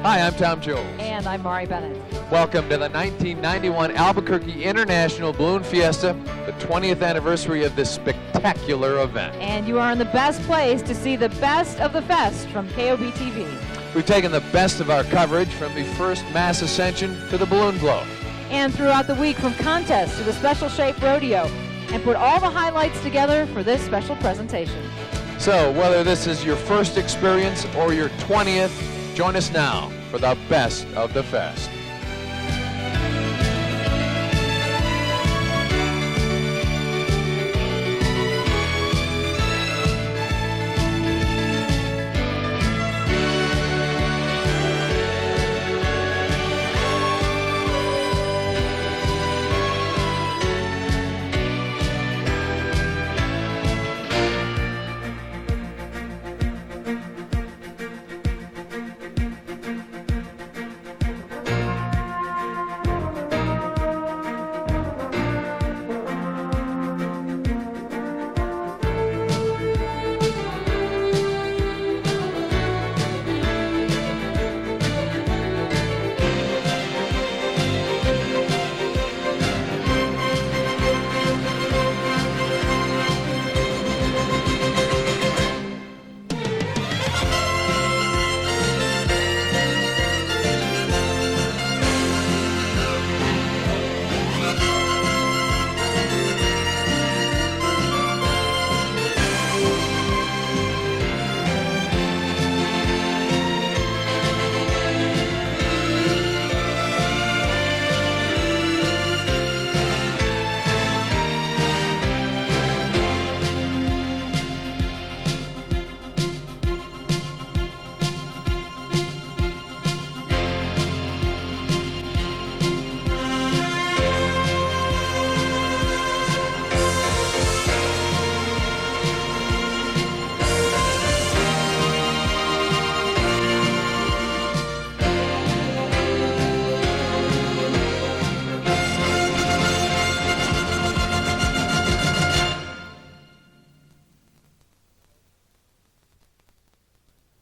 Hi, I'm Tom Jones. And I'm Mari Bennett. Welcome to the 1991 Albuquerque International Balloon Fiesta, the 20th anniversary of this spectacular event. And you are in the best place to see the best of the fest from KOB TV. We've taken the best of our coverage from the first mass ascension to the balloon blow. And throughout the week, from contests to the special shape rodeo, and put all the highlights together for this special presentation. So, whether this is your first experience or your 20th, join us now for the best of the fest.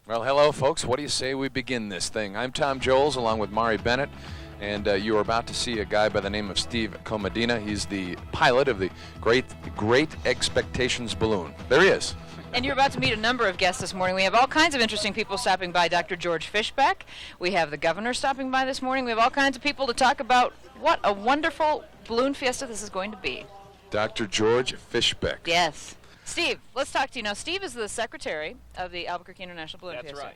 Well, hello, folks. What do you say we begin this thing? I'm Tom Jones, along with Mari Bennett, and you are about to see a guy by the name of Steve Comedina. He's the pilot of the Great Expectations balloon. There he is. And you're about to meet a number of guests this morning. We have all kinds of interesting people stopping by. Dr. George Fishbeck. We have the governor stopping by this morning. We have all kinds of people to talk about what a wonderful balloon fiesta this is going to be. Dr. George Fishbeck. Yes. Steve, let's talk to you now. Steve is the secretary of the Albuquerque International Balloon That's Fiesta. right.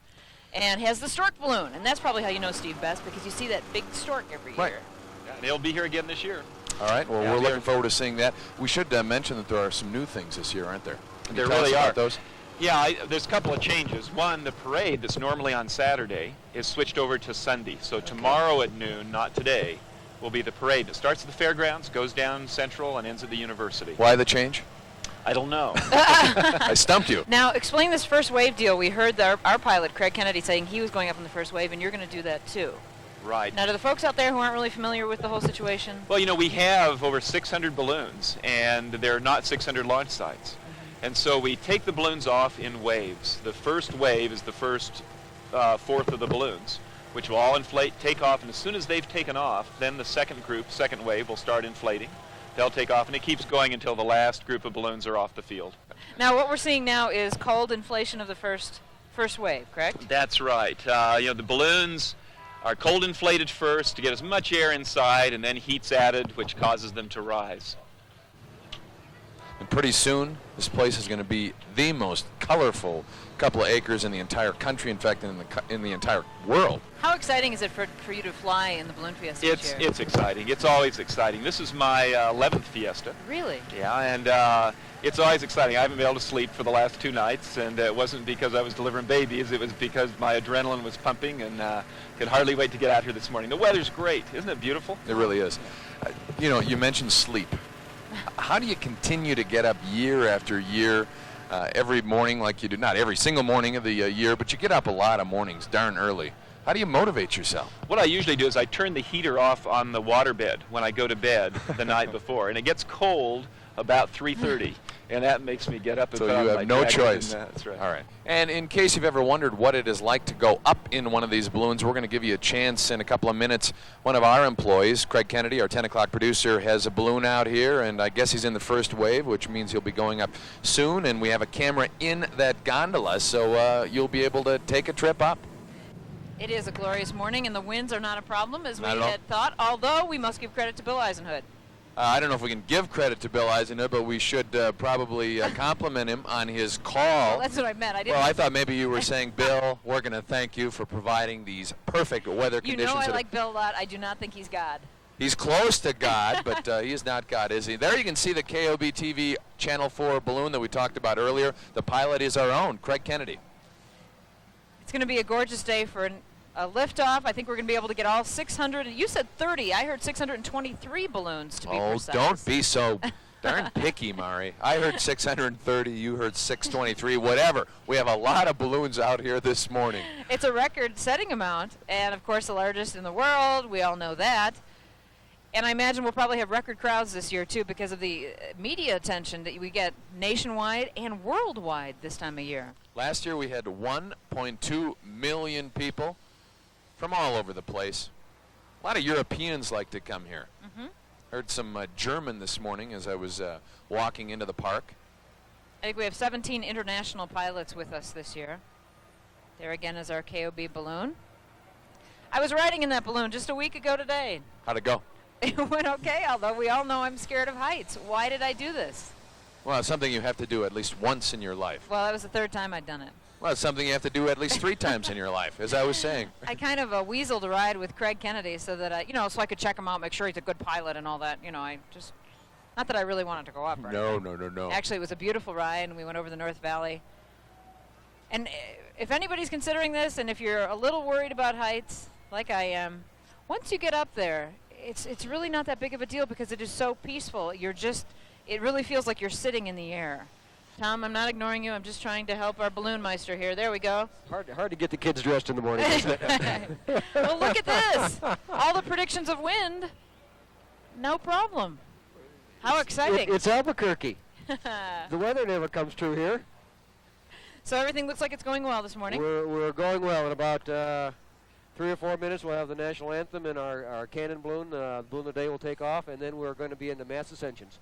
And has the stork balloon. And that's probably how you know Steve best, because you see that big stork every Right. year. Yeah, and he'll be here again this year. All right. Well, Yeah, we're they're- looking forward to seeing that. We should mention that there are some new things this year, aren't there? Can you There tell us really about are. those? Yeah, there's a couple of changes. One, the parade that's normally on Saturday is switched over to Sunday. So tomorrow at noon, not today, will be the parade. It starts at the fairgrounds, goes down Central, and ends at the university. Why the change? I don't know. I stumped you. Now, explain this first wave deal. We heard our pilot, Craig Kennedy, saying he was going up in the first wave, and you're going to do that too. Right. Now, to the folks out there who aren't really familiar with the whole situation, Well, you know, we have over 600 balloons, and there are not 600 launch sites. And so we take the balloons off in waves. The first wave is the first fourth of the balloons, which will all inflate, take off, and as soon as they've taken off, then the second wave, will start inflating. They'll take off, and it keeps going until the last group of balloons are off the field. now what we're seeing now is cold inflation of the first wave, correct? That's right. You know, the balloons are cold inflated first to get as much air inside, and then heat's added, which causes them to rise. And pretty soon, this place is going to be the most colorful couple of acres in the entire country, in fact, in the entire world. How exciting is it for you to fly in the balloon fiesta each year? It's exciting. It's always exciting. This is my 11th fiesta. Really? Yeah, and it's always exciting. I haven't been able to sleep for the last 2 nights, and it wasn't because I was delivering babies. It was because my adrenaline was pumping, and could hardly wait to get out here this morning. The weather's great. Isn't it beautiful? It really is. You know, you mentioned sleep. How do you continue to get up year after year, every morning like you do? Not every single morning of the year, but you get up a lot of mornings darn early. How do you motivate yourself? What I usually do is I turn the heater off on the waterbed when I go to bed the night before, and it gets cold about 3:30. And that makes me get up and So put on you my have no jacket, choice. and that's right. All right. And in case you've ever wondered what it is like to go up in one of these balloons, we're going to give you a chance in a couple of minutes. One of our employees, Craig Kennedy, our 10 o'clock producer, has a balloon out here, and I guess he's in the first wave, which means he'll be going up soon. And we have a camera in that gondola, so you'll be able to take a trip up. It is a glorious morning, and the winds are not a problem, as we Not at all. had thought, although we must give credit to Bill Eisenhood. I don't know if we can give credit to Bill Eisenhood, but we should probably compliment him on his call. Well, that's what I meant. I didn't. Well, I thought maybe you were saying, Bill, we're going to thank you for providing these perfect weather You conditions. know I that- like Bill a lot. I do not think he's God. He's close to God, but he is not God, is he? There you can see the KOB TV Channel 4 balloon that we talked about earlier. The pilot is our own, Craig Kennedy. It's going to be a gorgeous day for a liftoff. I think we're going to be able to get all 600. You said 30. I heard 623 balloons to be precise. Don't be so darn picky, Mari. I heard 630. You heard 623. Whatever. We have a lot of balloons out here this morning. It's a record-setting amount, and of course the largest in the world. We all know that. And I imagine we'll probably have record crowds this year, too, because of the media attention that we get nationwide and worldwide this time of year. Last year we had 1.2 million people from all over the place. A lot of Europeans like to come here. Mm-hmm. Heard some German this morning as I was walking into the park. I think we have 17 international pilots with us this year. There again is our KOB balloon. I was riding in that balloon just a week ago today. How'd it go? It went okay, although we all know I'm scared of heights. Why did I do this? Well, it's something you have to do at least once in your life. Well, that was the third time I'd done it. Well, it's something you have to do at least 3 times in your life, as I was saying. I kind of weaseled a ride with Craig Kennedy so that so I could check him out, make sure he's a good pilot and all that. I just, not that I really wanted to go up. Or No. Actually, it was a beautiful ride, and we went over the North Valley. And if anybody's considering this, and if you're a little worried about heights, like I am, once you get up there, it's really not that big of a deal because it is so peaceful. It really feels like you're sitting in the air. Tom, I'm not ignoring you. I'm just trying to help our balloon meister here. There we go. Hard to get the kids dressed in the morning, isn't it? Well, look at this. All the predictions of wind. No problem. How exciting. It's Albuquerque. The weather never comes true here. So everything looks like it's going well this morning. We're going well. In about 3 or 4 minutes, we'll have the national anthem and our cannon balloon. The balloon of the day will take off, and then we're going to be in the mass ascensions.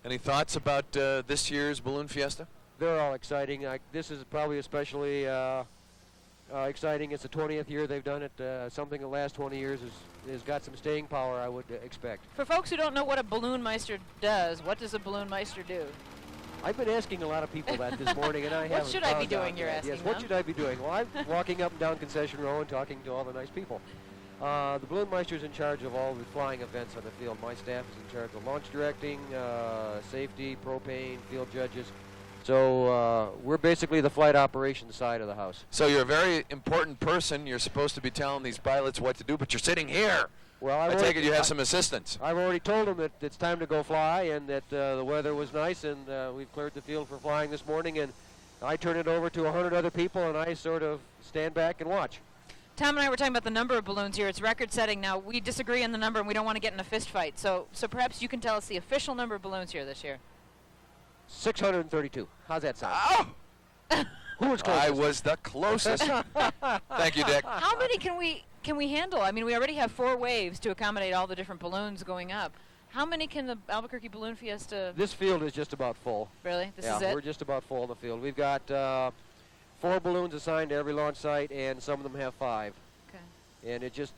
Any thoughts about this year's Balloon Fiesta? They're all exciting. This is probably especially exciting. It's the 20th year they've done it. Something the last 20 years has got some staying power, I would expect. For folks who don't know what a balloon meister does, what does a balloon meister do? I've been asking a lot of people that this morning, and I haven't What should I be found out doing, you're yet. asking Yes, what them? should I be doing? Well, I'm walking up and down Concession Row and talking to all the nice people. The balloon meister is in charge of all the flying events on the field. My staff is in charge of launch directing, safety, propane, field judges. So we're basically the flight operations side of the house. So you're a very important person. You're supposed to be telling these pilots what to do, but you're sitting here. Well, I take it you have some assistants. I've already told them that it's time to go fly and that the weather was nice and we've cleared the field for flying this morning, and I turn it over to 100 other people and I sort of stand back and watch. Tom and I were talking about the number of balloons here. It's record-setting. Now, we disagree on the number, and we don't want to get in a fist fight. So perhaps you can tell us the official number of balloons here this year. 632. How's that sound? Oh! Who was closest? I was the closest. Thank you, Dick. How many can we handle? I mean, we already have 4 waves to accommodate all the different balloons going up. How many can the Albuquerque Balloon Fiesta? This field is just about full. Really? This yeah, is it? we're just about full in the field. We've got 4 balloons assigned to every launch site, and some of them have 5. Okay. And it just,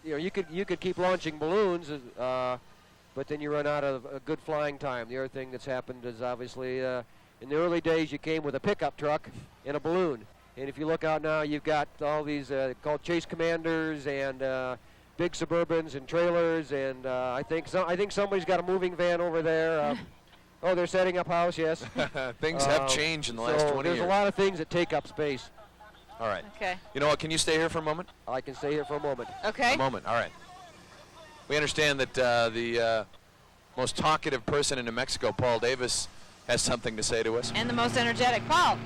you could keep launching balloons, but then you run out of a good flying time. The other thing that's happened is obviously in the early days you came with a pickup truck and a balloon. And if you look out now, you've got all these called Chase Commanders and big Suburbans and trailers, and I think somebody's got a moving van over there. Oh, they're setting up house, yes. Things have changed in the last 20 there's years. a lot of things that take up space. All right. Okay. You know what? Can you stay here for a moment? I can stay here for a moment. Okay. A moment. All right. We understand that the most talkative person in New Mexico, Paul Davis, has something to say to us. And the most energetic, Paul.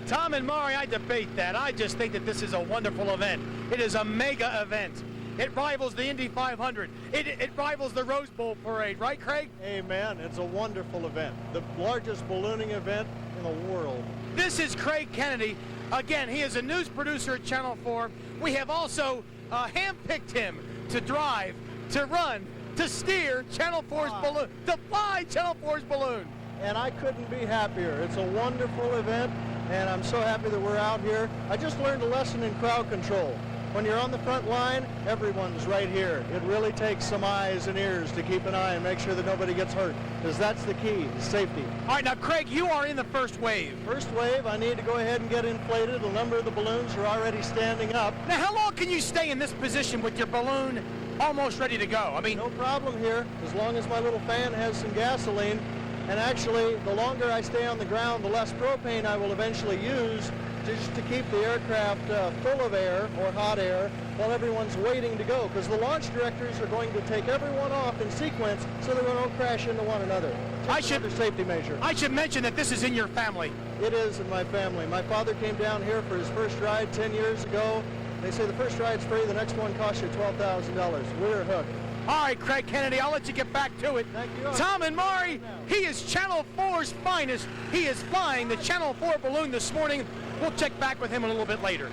Tom and Mari, I debate that. I just think that this is a wonderful event. It is a mega event. It rivals the Indy 500. It rivals the Rose Bowl parade, right, Craig? Amen. It's a wonderful event. The largest ballooning event in the world. This is Craig Kennedy. Again, he is a news producer at Channel 4. We have also handpicked him to drive, to run, to steer Channel 4's balloon, to fly Channel 4's balloon. And I couldn't be happier. It's a wonderful event, and I'm so happy that we're out here. I just learned a lesson in crowd control. When you're on the front line, everyone's right here. It really takes some eyes and ears to keep an eye and make sure that nobody gets hurt, because that's the key, safety. All right, now, Craig, you are in the first wave. First wave, I need to go ahead and get inflated. A number of the balloons are already standing up. Now, how long can you stay in this position with your balloon almost ready to go? I mean, no problem here, as long as my little fan has some gasoline. And actually, the longer I stay on the ground, the less propane I will eventually use just to keep the aircraft full of air or hot air while everyone's waiting to go, because the launch directors are going to take everyone off in sequence so that we don't crash into one another. Another safety measure. I should mention that this is in your family. It is in my family. My father came down here for his first ride 10 years ago. They say the first ride's free, the next one costs you $12,000. We're hooked. All right, Craig Kennedy, I'll let you get back to it. Thank you. Tom and Mari, he is Channel 4's finest. He is flying the Channel 4 balloon this morning. We'll check back with him a little bit later.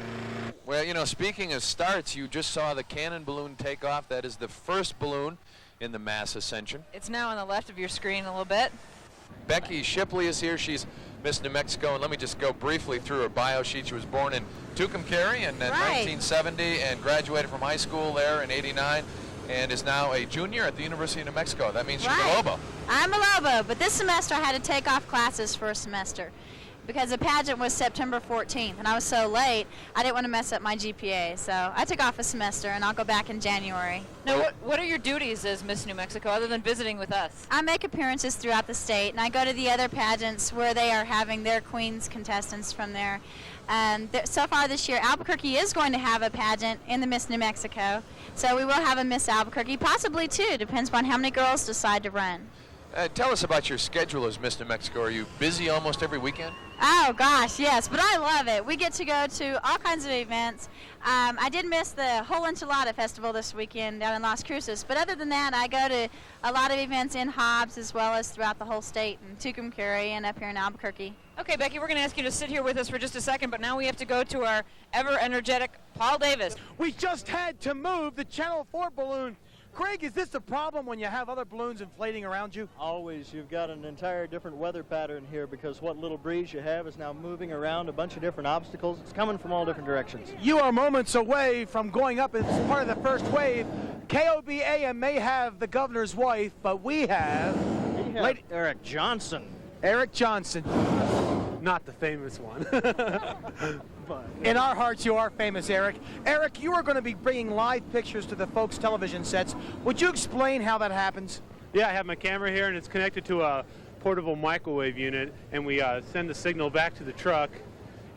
Well, you know, speaking of starts, you just saw the cannon balloon take off. That is the first balloon in the mass ascension. It's now on the left of your screen a little bit. Becky Shipley is here. She's Miss New Mexico, and let me just go briefly through her bio sheet. She was born in Tucumcari in 1970 and graduated from high school there in '89. And is now a junior at the University of New Mexico. That means she's a Lobo. I'm a Lobo, but this semester I had to take off classes for a semester because the pageant was September 14th, and I was so late, I didn't want to mess up my GPA. So I took off a semester, and I'll go back in January. Now, what are your duties as Miss New Mexico other than visiting with us? I make appearances throughout the state, and I go to the other pageants where they are having their queens contestants from there. And so far this year, Albuquerque is going to have a pageant in the Miss New Mexico. So we will have a Miss Albuquerque, possibly two. Depends on how many girls decide to run. Tell us about your schedule as Miss New Mexico. Are you busy almost every weekend? Oh, gosh, yes. But I love it. We get to go to all kinds of events. I did miss the whole Enchilada Festival this weekend down in Las Cruces. But other than that, I go to a lot of events in Hobbs as well as throughout the whole state, in Tucumcari and up here in Albuquerque. Okay, Becky, we're going to ask you to sit here with us for just a second, but now we have to go to our ever-energetic Paul Davis. We just had to move the Channel 4 balloon. Craig, is this a problem when you have other balloons inflating around you? Always. You've got an entire different weather pattern here because what little breeze you have is now moving around a bunch of different obstacles. It's coming from all different directions. You are moments away from going up as part of the first wave. KOB AM may have the governor's wife, but we have Eric Johnson. Eric Johnson. Not the famous one. In our hearts, you are famous, Eric. Eric, you are going to be bringing live pictures to the folks' television sets. Would you explain how that happens? Yeah, I have my camera here, and it's connected to a portable microwave unit, and we send the signal back to the truck,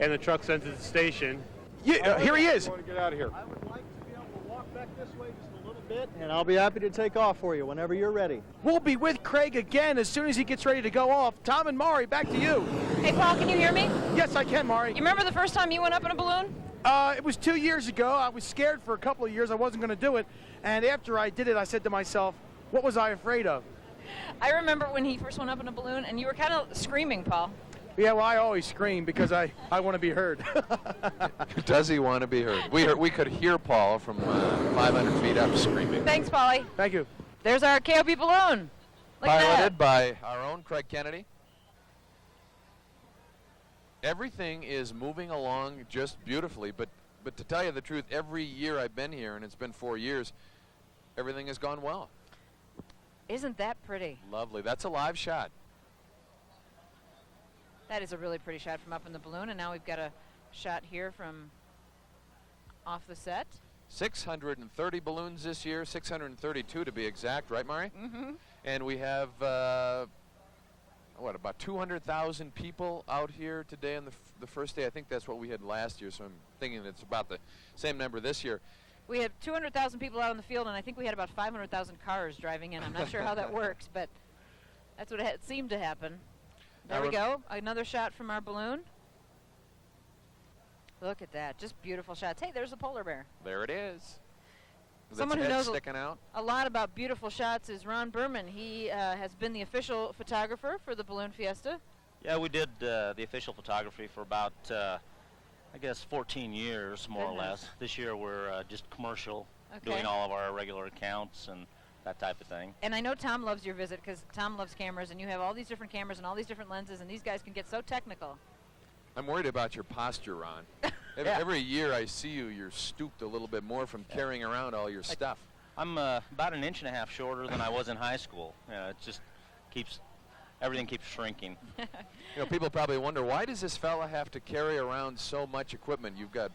and the truck sends it to the station. Here he is. I want to get out of here. I would like to be able to walk back this way just a little bit, and I'll be happy to take off for you whenever you're ready. We'll be with Craig again as soon as he gets ready to go off. Tom and Mari, back to you. Hey, Paul, can you hear me? Yes, I can, Mari. You remember the first time you went up in a balloon? It was 2 years ago. I was scared for a couple of years. I wasn't going to do it. And after I did it, I said to myself, what was I afraid of? I remember when he first went up in a balloon, and you were kind of screaming, Paul. Yeah, well, I always scream because I want to be heard. Does he want to be heard? We could hear Paul from 500 feet up screaming. Thanks, Polly. Thank you. There's our KOB balloon. Look at that. Piloted by our own Craig Kennedy. Everything is moving along just beautifully, but to tell you the truth, every year I've been here, and it's been 4 years, everything has gone well. Isn't that pretty? Lovely. That's a live shot. That is a really pretty shot from up in the balloon, and now we've got a shot here from off the set. 630 balloons this year, 632 to be exact, right, Mari? Mm-hmm. And we have, about 200,000 people out here today on the first day. I think that's what we had last year, so I'm thinking it's about the same number this year. We have 200,000 people out in the field, and I think we had about 500,000 cars driving in. I'm not sure how that works, but that's what it seemed to happen. There we go. Another shot from our balloon. Look at that. Just beautiful shots. Hey, there's a polar bear. There it is. With Someone its who head knows sticking out. a lot about beautiful shots is Ron Berman. He has been the official photographer for the Balloon Fiesta. Yeah, we did the official photography for about, I guess, 14 years, more or less. This year we're just commercial, doing all of our regular accounts and that type of thing. And I know Tom loves your visit because Tom loves cameras, and you have all these different cameras and all these different lenses, and these guys can get so technical. I'm worried about your posture, Ron. Every year I see you, you're stooped a little bit more from carrying around all your stuff. I'm about 1.5 inches shorter than I was in high school. It just everything keeps shrinking. You know, people probably wonder, why does this fella have to carry around so much equipment? You've got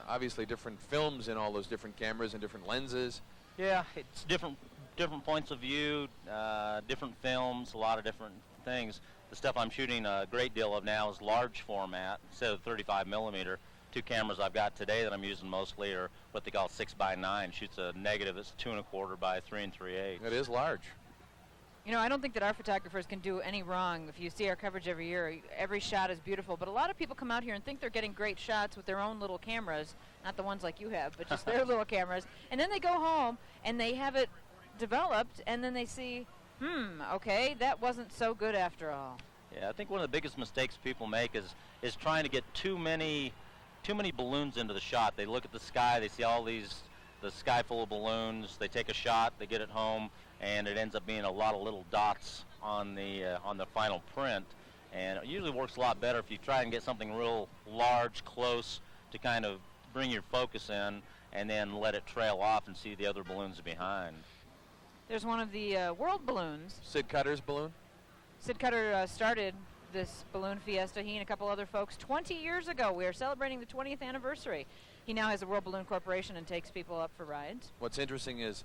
obviously different films in all those different cameras and different lenses. Yeah, it's different points of view, different films, a lot of different things. The stuff I'm shooting a great deal of now is large format instead of 35 millimeter. 2 cameras I've got today that I'm using mostly are what they call 6x9. Shoots a negative that's 2 1/4 by 3 3/8. It is large. You know, I don't think that our photographers can do any wrong. If you see our coverage every year, every shot is beautiful. But a lot of people come out here and think they're getting great shots with their own little cameras, not the ones like you have, but just their little cameras. And then they go home and they have it developed, and then they see, okay, that wasn't so good after all. Yeah, I think one of the biggest mistakes people make is trying to get too many balloons into the shot. They look at the sky, they see the sky full of balloons, they take a shot, they get it home, and it ends up being a lot of little dots on the final print. And it usually works a lot better if you try and get something real large, close, to kind of bring your focus in, and then let it trail off and see the other balloons behind. There's one of the world balloons. Sid Cutter's balloon? Sid Cutter started this Balloon Fiesta, he and a couple other folks, 20 years ago. We are celebrating the 20th anniversary. He now has a World Balloon Corporation and takes people up for rides. What's interesting is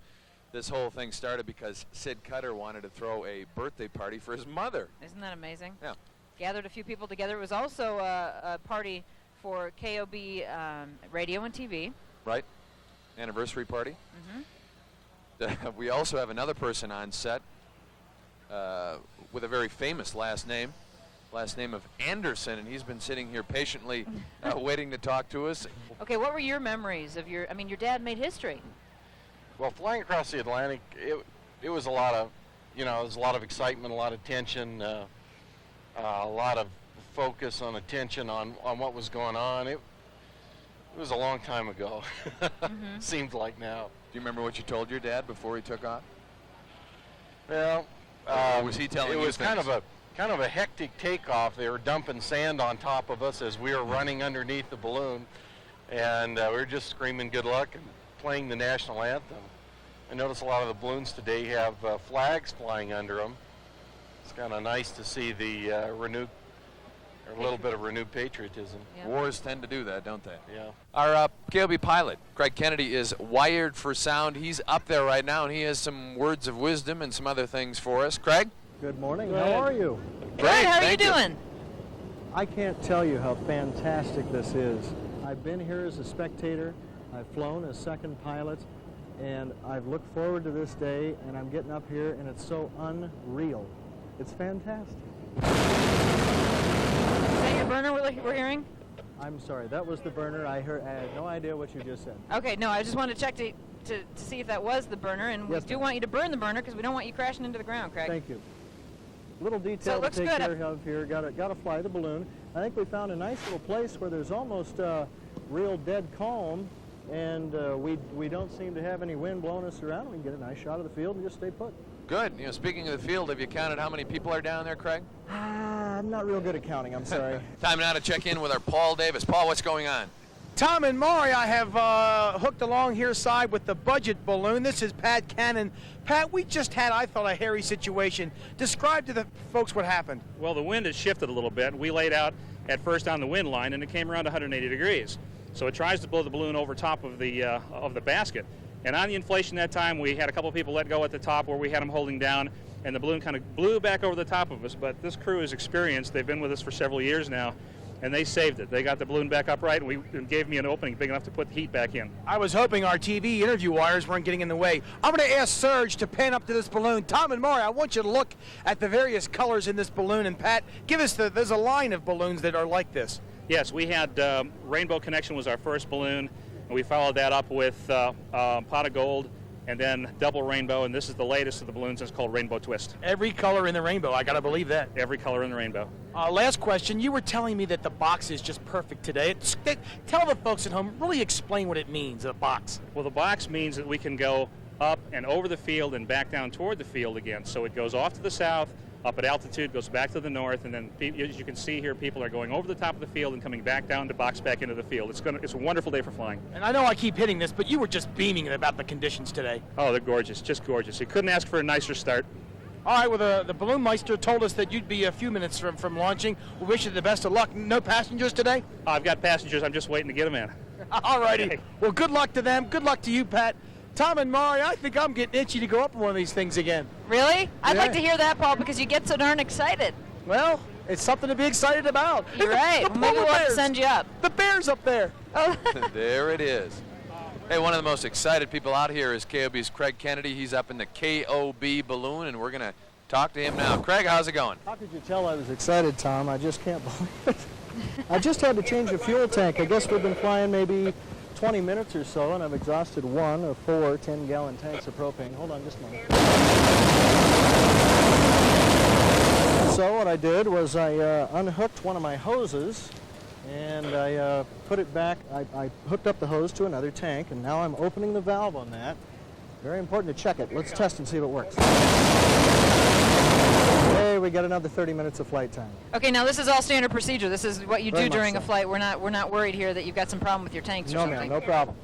this whole thing started because Sid Cutter wanted to throw a birthday party for his mother. Isn't that amazing? Yeah. Gathered a few people together. It was also a party for KOB radio and TV. Right. Anniversary party. Mm-hmm. We also have another person on set with a very famous last name of Anderson, and he's been sitting here patiently waiting to talk to us. Okay, what were your memories of your dad made history. Well, flying across the Atlantic, it was a lot of, there was a lot of excitement, a lot of tension, a lot of focus on attention on what was going on. It was a long time ago. Mm-hmm. Seems like now. Do you remember what you told your dad before he took off? Well, or was he telling you it was things? kind of a hectic takeoff. They were dumping sand on top of us as we were running underneath the balloon, and we were just screaming good luck and playing the national anthem. I notice a lot of the balloons today have flags flying under them. It's kind of nice to see the a little bit of renewed patriotism. Yeah. Wars tend to do that, don't they? Yeah. Our KOB pilot, Craig Kennedy, is wired for sound. He's up there right now, and he has some words of wisdom and some other things for us. Craig? Good morning. How are you? Great, how are you doing? I can't tell you how fantastic this is. I've been here as a spectator. I've flown as second pilot, and I've looked forward to this day, and I'm getting up here, and it's so unreal. It's fantastic. Is that your burner we're hearing? I'm sorry, that was the burner. I had no idea what you just said. Okay, no, I just wanted to check to see if that was the burner, and Yes, we do ma'am. want you to burn the burner because we don't want you crashing into the ground, Craig. Thank you. Little So it detail to looks take good. care of here. Got to fly the balloon. I think we found a nice little place where there's almost real dead calm, and we don't seem to have any wind blowing us around. We can get a nice shot of the field and just stay put. Good. Speaking of the field, have you counted how many people are down there, Craig? I'm not real good at counting. I'm sorry. Time now to check in with our Paul Davis. Paul, what's going on? Tom and Maury, I have hooked along here side with the budget balloon. This is Pat Cannon. Pat, we just had, I thought, a hairy situation. Describe to the folks what happened. Well, the wind has shifted a little bit. We laid out at first on the wind line, and it came around 180 degrees. So it tries to blow the balloon over top of the basket. And on the inflation that time, we had a couple people let go at the top where we had them holding down, and the balloon kind of blew back over the top of us. But this crew is experienced. They've been with us for several years now, and they saved it. They got the balloon back upright, and gave me an opening big enough to put the heat back in. I was hoping our TV interview wires weren't getting in the way. I'm going to ask Serge to pan up to this balloon. Tom and Maury, I want you to look at the various colors in this balloon. And Pat, give us there's a line of balloons that are like this. Yes, we had Rainbow Connection was our first balloon. And we followed that up with pot of gold, and then double rainbow, and this is the latest of the balloons. It's called Rainbow Twist. Every color in the rainbow. I got to believe that. Every color in the rainbow. Last question. You were telling me that the box is just perfect today. Tell the folks at home, really explain what it means, a box. Well, the box means that we can go up and over the field and back down toward the field again. So it goes off to the south, up at altitude, goes back to the north, and then as you can see here, people are going over the top of the field and coming back down to box back into the field. It's a wonderful day for flying. And I know I keep hitting this, but you were just beaming about the conditions today. Oh, they're gorgeous, just gorgeous. You couldn't ask for a nicer start. All right, well, the Balloon Meister told us that you'd be a few minutes from launching. We wish you the best of luck. No passengers today? I've got passengers. I'm just waiting to get them in. All righty. Okay. Well, good luck to them. Good luck to you, Pat. Tom and Mari, I think I'm getting itchy to go up on one of these things again. Really? I'd Yeah. like to hear that, Paul, because you get so darn excited. Well, it's something to be excited about. You're right. The Well, maybe polar we'll have to bears. send you up. The bear's up there. Oh. There it is. Hey, one of the most excited people out here is KOB's Craig Kennedy. He's up in the KOB balloon, and we're going to talk to him now. Craig, how's it going? How could you tell I was excited, Tom? I just can't believe it. I just had to change the fuel tank. I guess we've been flying maybe 20 minutes or so, and I've exhausted one of 4 10-gallon tanks of propane. Hold on just a moment. So what I did was I unhooked one of my hoses, and I put it back. I hooked up the hose to another tank, and now I'm opening the valve on that. Very important to check it. Let's test and see if it works. Hey, we got another 30 minutes of flight time. Okay, now this is all standard procedure. This is what you Very do much during a so. flight. We're not worried here that you've got some problem with your tanks or No, something. ma'am, no problem.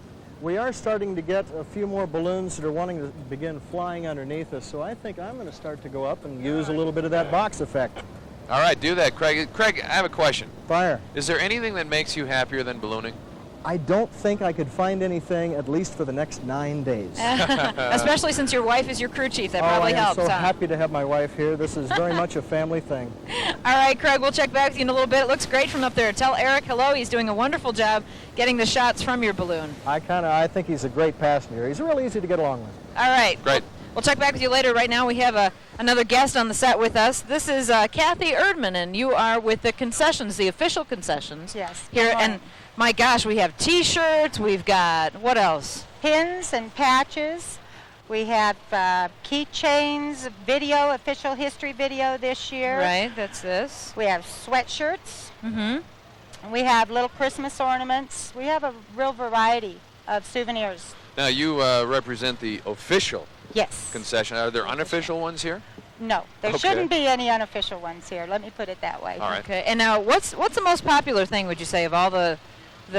We are starting to get a few more balloons that are wanting to begin flying underneath us, so I think I'm going to start to go up and use a little bit of that box effect. All right, do that, Craig. Craig, I have a question. Fire. Is there anything that makes you happier than ballooning? I don't think I could find anything, at least for the next 9 days. Especially since your wife is your crew chief. That probably I am helps, so huh? happy to have my wife here. This is very much a family thing. All right, Craig, we'll check back with you in a little bit. It looks great from up there. Tell Eric hello. He's doing a wonderful job getting the shots from your balloon. I think he's a great passenger. He's really easy to get along with. All right. Great. We'll check back with you later. Right now we have another guest on the set with us. This is Kathy Erdman, and you are with the concessions, the official concessions. Yes. Here, and my gosh, we have T-shirts. We've got, what else? Pins and patches. We have keychains, video, official history video this year. Right, that's this. We have sweatshirts. Mm-hmm. We have little Christmas ornaments. We have a real variety of souvenirs. Now, you represent the official Yes. concession. Are there unofficial ones here? No, there Okay. shouldn't be any unofficial ones here. Let me put it that way. All right. Okay, and now what's the most popular thing, would you say, of all the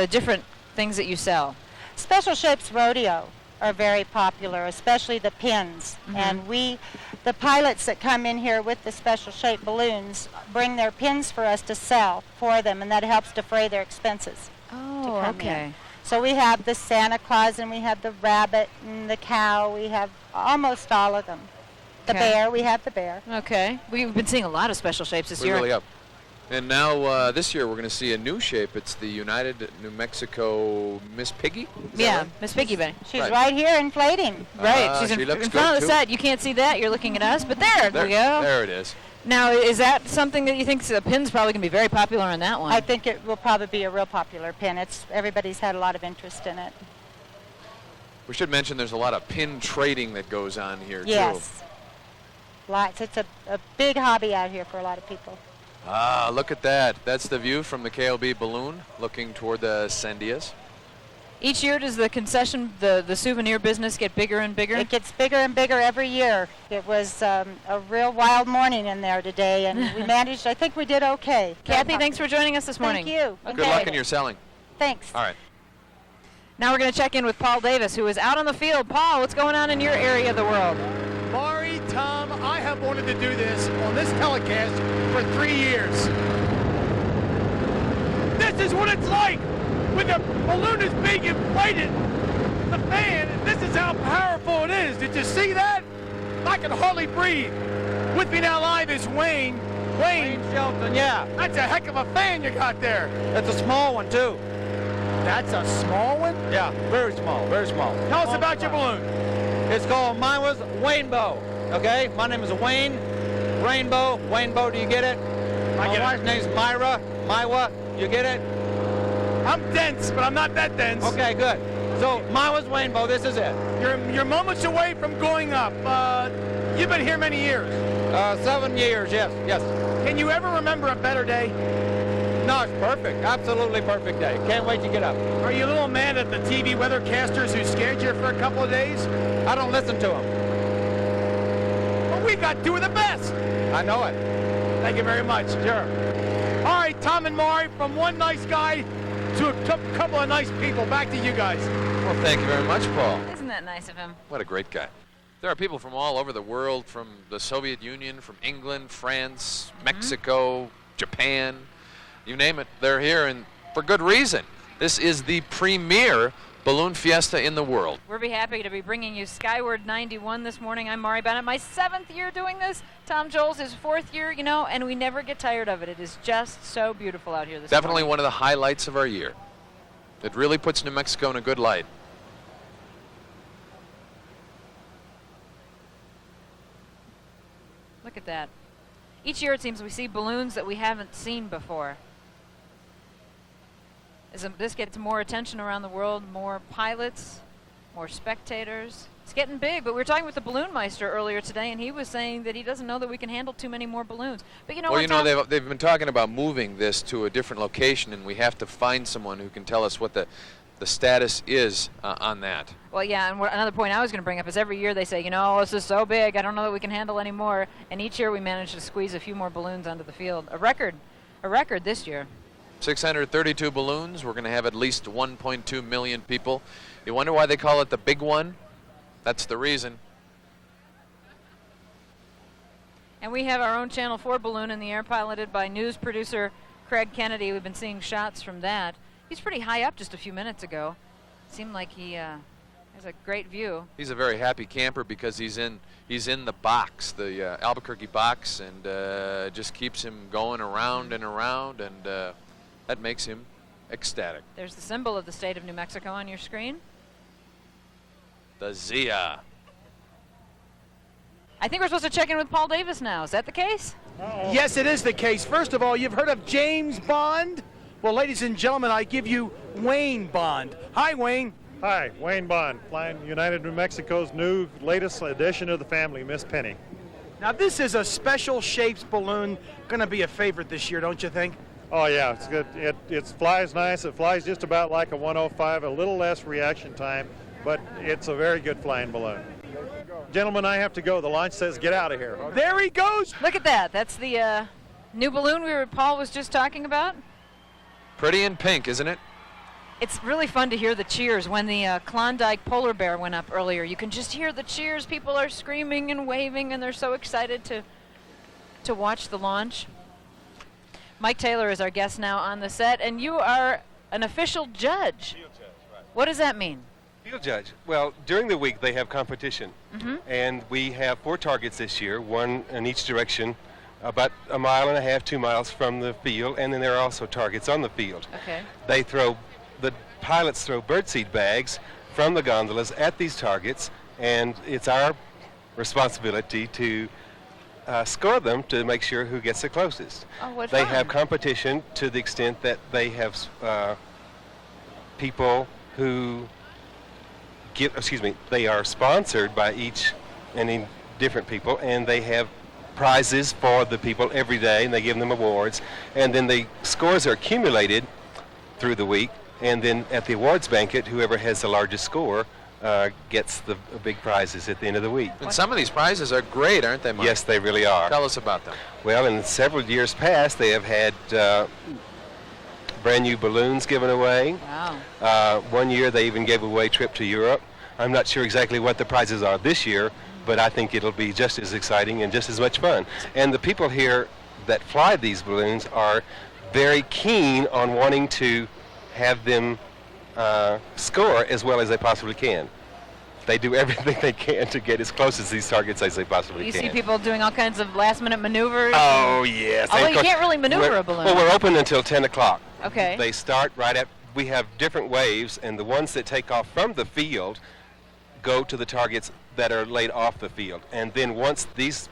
different things that you sell? Special Shapes Rodeo are very popular, especially the pins. Mhm. And the pilots that come in here with the special shaped balloons bring their pins for us to sell for them, and that helps defray their expenses. Oh, come okay. in. So we have the Santa Claus, and we have the rabbit and the cow. We have almost all of them. The Okay. bear, we have the bear. Okay. We've been seeing a lot of special shapes this We year. really have. And now this year we're going to see a new shape. It's the United New Mexico Miss Piggy. Is that Yeah, right? Miss Piggy Bank. She's right here inflating. Right, she's she in looks front good, of the too. set. You can't see that. You're looking at us, but there we go. There it is. Now, is that something that you think the pin's probably going to be very popular on that one? I think it will probably be a real popular pin. Everybody's had a lot of interest in it. We should mention there's a lot of pin trading that goes on here, too. Yes. Lots. It's a big hobby out here for a lot of people. Ah, look at that. That's the view from the KOB balloon looking toward the Sandias. Each year, does the concession, the souvenir business get bigger and bigger? It gets bigger and bigger every year. It was a real wild morning in there today, and we managed. I think we did okay. Kathy, thanks for joining us this morning. Thank you. Good luck in your selling. Thanks. All right. Now we're going to check in with Paul Davis, who is out on the field. Paul, what's going on in your area of the world? Mari, Tom, I have wanted to do this on this telecast for 3 years. This is what it's like when the balloon is being inflated. The fan, this is how powerful it is. Did you see that? I can hardly breathe. With me now live is Wayne. Wayne Shelton, yeah. That's a heck of a fan you got there. That's a small one, too. That's a small one? Yeah, very small, very small. Tell us about your balloon. It's called, mine was Waynebow, okay? My name is Wayne, Rainbow, Waynebow, do you get it? My wife's name's Myra, Mywa, you get it? I'm dense, but I'm not that dense. Okay, good. So Mama's Rainbow, this is it. You're moments away from going up. You've been here many years. 7 years, yes. Can you ever remember a better day? No, it's perfect. Absolutely perfect day. Can't wait to get up. Are you a little mad at the TV weathercasters who scared you for a couple of days? I don't listen to them. Well, we got two of the best. I know it. Thank you very much. Sure. All right, Tom and Maury, from one nice guy to a couple of nice people. Back to you guys. Well, thank you very much, Paul. Isn't that nice of him? What a great guy. There are people from all over the world, from the Soviet Union, from England, France, Mexico, Japan, you name it. They're here, and for good reason. This is the premier balloon fiesta in the world. We'll be happy to be bringing you Skyward 91 this morning. I'm Maury Bennett. My 7th year doing this. Tom Joles, his 4th year, you know, and we never get tired of it. It is just so beautiful out here this Definitely morning. one of the highlights of our year. It really puts New Mexico in a good light. Look at that. Each year it seems we see balloons that we haven't seen before. As this gets more attention around the world, more pilots, more spectators. It's getting big, but we were talking with the balloon meister earlier today, and he was saying that he doesn't know that we can handle too many more balloons. But you know well, what, you know, they've been talking about moving this to a different location, and we have to find someone who can tell us what the status is on that. Well, yeah, and another point I was going to bring up is every year they say, you know, this is so big, I don't know that we can handle any more. And each year we manage to squeeze a few more balloons onto the field. A record this year. 632 balloons. We're going to have at least 1.2 million people. You wonder why they call it the big one? That's the reason. And we have our own Channel 4 balloon in the air, piloted by news producer Craig Kennedy. We've been seeing shots from that. He's pretty high up just a few minutes ago. Seemed like he has a great view. He's a very happy camper because he's in the box, the Albuquerque box, and just keeps him going around and around, and that makes him ecstatic. There's the symbol of the state of New Mexico on your screen. The Zia. I think we're supposed to check in with Paul Davis now. Is that the case? Yes, it is the case. First of all, you've heard of James Bond? Well, ladies and gentlemen, I give you Wayne Bond. Hi, Wayne. Hi, Wayne Bond, flying United New Mexico's latest edition of the family, Miss Penny. Now, this is a special shapes balloon. Going to be a favorite this year, don't you think? Oh, yeah, it's good. It flies nice. It flies just about like a 105, a little less reaction time, but it's a very good flying balloon. Gentlemen, I have to go. The launch says get out of here. There he goes. Look at that. That's the new balloon Paul was just talking about. Pretty in pink, isn't it? It's really fun to hear the cheers. When the Klondike polar bear went up earlier, you can just hear the cheers. People are screaming and waving, and they're so excited to watch the launch. Mike Taylor is our guest now on the set, and you are an official judge. Field judge, right. What does that mean? Field judge. Well, during the week they have competition, and we have 4 targets this year, one in each direction, about 1.5 miles, 2 miles from the field, and then there are also targets on the field. Okay. The pilots throw birdseed bags from the gondolas at these targets, and it's our responsibility to score them to make sure who gets the closest. Oh, what They fun. have competition to the extent that they have people who they are sponsored by each and different people, and they have prizes for the people every day, and they give them awards, and then the scores are accumulated through the week, and then at the awards banquet, whoever has the largest score gets the big prizes at the end of the week. And some of these prizes are great, aren't they, Mike? Yes, they really are. Tell us about them. Well, in several years past, they have had brand new balloons given away. Wow. One year they even gave away a trip to Europe. I'm not sure exactly what the prizes are this year, but I think it'll be just as exciting and just as much fun. And the people here that fly these balloons are very keen on wanting to have them score as well as they possibly can. They do everything they can to get as close as these targets as they possibly You can. see people doing all kinds of last-minute maneuvers? Oh, yes. Although And you of course, can't really maneuver a balloon. Well, we're open until 10 o'clock. Okay. They start right at, we have different waves, and the ones that take off from the field go to the targets that are laid off the field. And then once these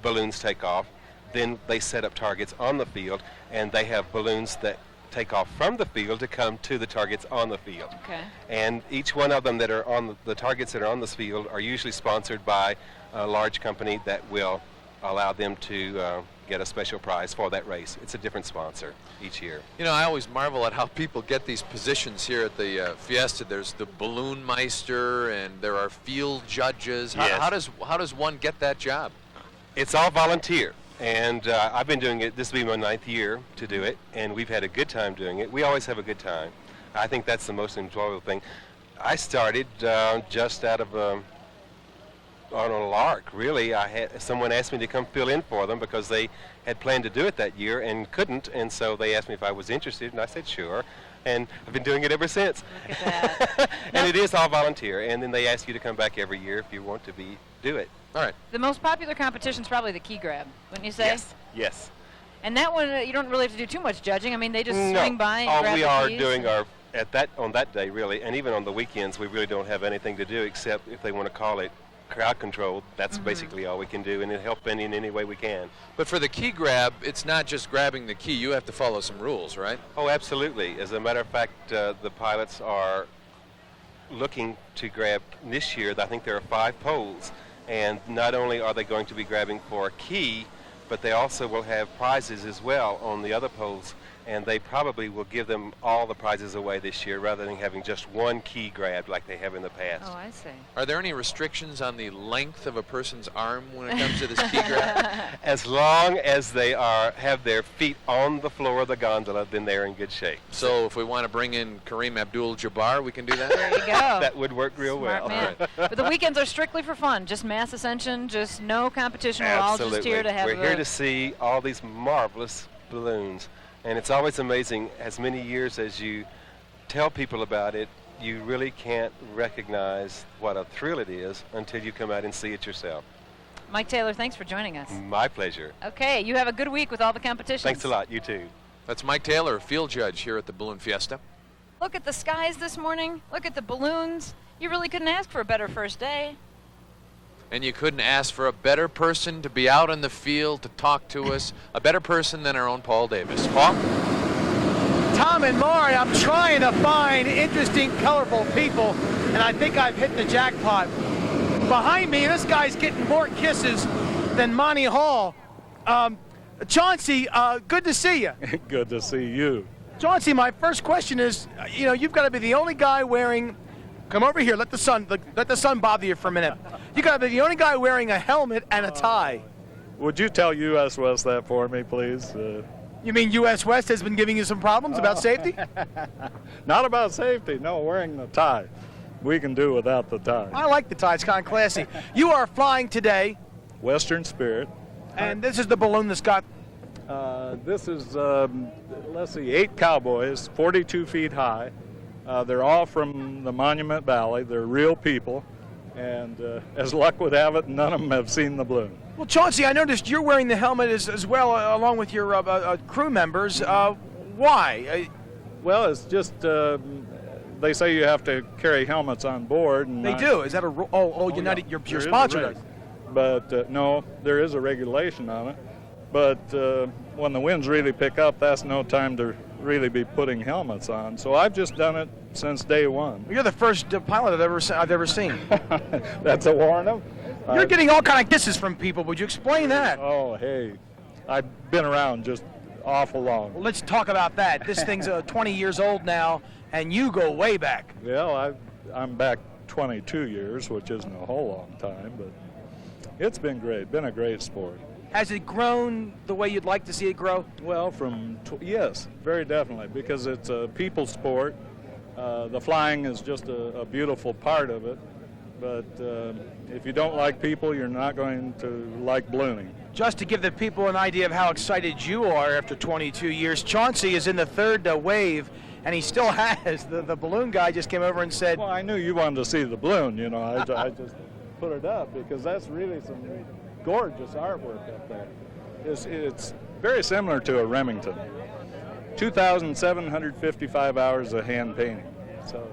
balloons take off, then they set up targets on the field, and they have balloons that take off from the field to come to the targets on the field. Okay. And each one of them that are on the targets that are on this field are usually sponsored by a large company that will allow them to get a special prize for that race. It's a different sponsor each year. You know, I always marvel at how people get these positions here at the Fiesta. There's the balloon meister, and there are field judges. Yes. How does one get that job? It's all volunteer. And I've been doing it, this will be my 9th year to do it, and we've had a good time doing it. We always have a good time. I think that's the most enjoyable thing. I started just out of on a lark, really. Someone asked me to come fill in for them because they had planned to do it that year and couldn't, and so they asked me if I was interested, and I said sure. And I've been doing it ever since. Look at that. And it is all volunteer, and then they ask you to come back every year if you want to do it. All right. The most popular competition is probably the key grab, wouldn't you say? Yes. Yes. And that one, you don't really have to do too much judging. I mean, they just swing by and grab we the are keys doing on that day, really, and even on the weekends, we really don't have anything to do except if they want to call it crowd control. That's basically all we can do, and help in any way we can. But for the key grab, it's not just grabbing the key. You have to follow some rules, right? Oh, absolutely. As a matter of fact, the pilots are looking to grab this year. I think there are 5 poles, and not only are they going to be grabbing for a key, but they also will have prizes as well on the other poles, and they probably will give them all the prizes away this year rather than having just one key grabbed like they have in the past. Oh, I see. Are there any restrictions on the length of a person's arm when it comes to this key grab? As long as they have their feet on the floor of the gondola, then they're in good shape. So if we want to bring in Kareem Abdul-Jabbar, we can do that? There you go. That would work real Smart well. man. But the weekends are strictly for fun, just mass ascension, just no competition. We're all just here to have We're here to see all these marvelous balloons. And it's always amazing, as many years as you tell people about it, you really can't recognize what a thrill it is until you come out and see it yourself. Mike Taylor, thanks for joining us. My pleasure. Okay, you have a good week with all the competitions. Thanks a lot. You too. That's Mike Taylor, field judge here at the Balloon Fiesta. Look at the skies this morning. Look at the balloons. You really couldn't ask for a better first day. And you couldn't ask for a better person to be out in the field to talk to us, a better person than our own Paul Davis. Paul? Tom and Maury, I'm trying to find interesting, colorful people, and I think I've hit the jackpot. Behind me, this guy's getting more kisses than Monty Hall. Chauncey, good to see you. Good to see you. Chauncey, my first question is, you've got to be the only guy wearing. Come over here. Let the sun bother you for a minute. You got to be the only guy wearing a helmet and a tie. Would you tell U.S. West that for me, please? You mean U.S. West has been giving you some problems about safety? Not about safety. No, wearing the tie. We can do without the tie. I like the tie. It's kind of classy. You are flying today. Western Spirit. And this is the balloon that's got. This is, let's see, 8 cowboys, 42 feet high. They're all from the Monument Valley. They're real people. And as luck would have it, none of them have seen the balloon. Well, Chauncey, I noticed you're wearing the helmet as well, along with your crew members. Why? Well, it's just they say you have to carry helmets on board. And they do. Is that a rule? Oh, you're not. Your sponsor does. But no, there is a regulation on it. But when the winds really pick up, that's no time to really be putting helmets on. So I've just done it since day one. You're the first pilot I've ever seen. That's a warning. You're getting all kind of kisses from people. Would you explain that? Oh, hey, I've been around just awful long. Well, let's talk about that. This thing's 20 years old now, and you go way back. Well, I'm back 22 years, which isn't a whole long time, but it's been great. Been a great sport. Has it grown the way you'd like to see it grow? Well, yes, very definitely, because it's a people sport. The flying is just a beautiful part of it, but if you don't like people, you're not going to like ballooning. Just to give the people an idea of how excited you are after 22 years, Chauncey is in the third wave, and he still has. The balloon guy just came over and said... Well, I knew you wanted to see the balloon, I just put it up, because that's really some gorgeous artwork up there. It's very similar to a Remington. 2,755 hours of hand painting. So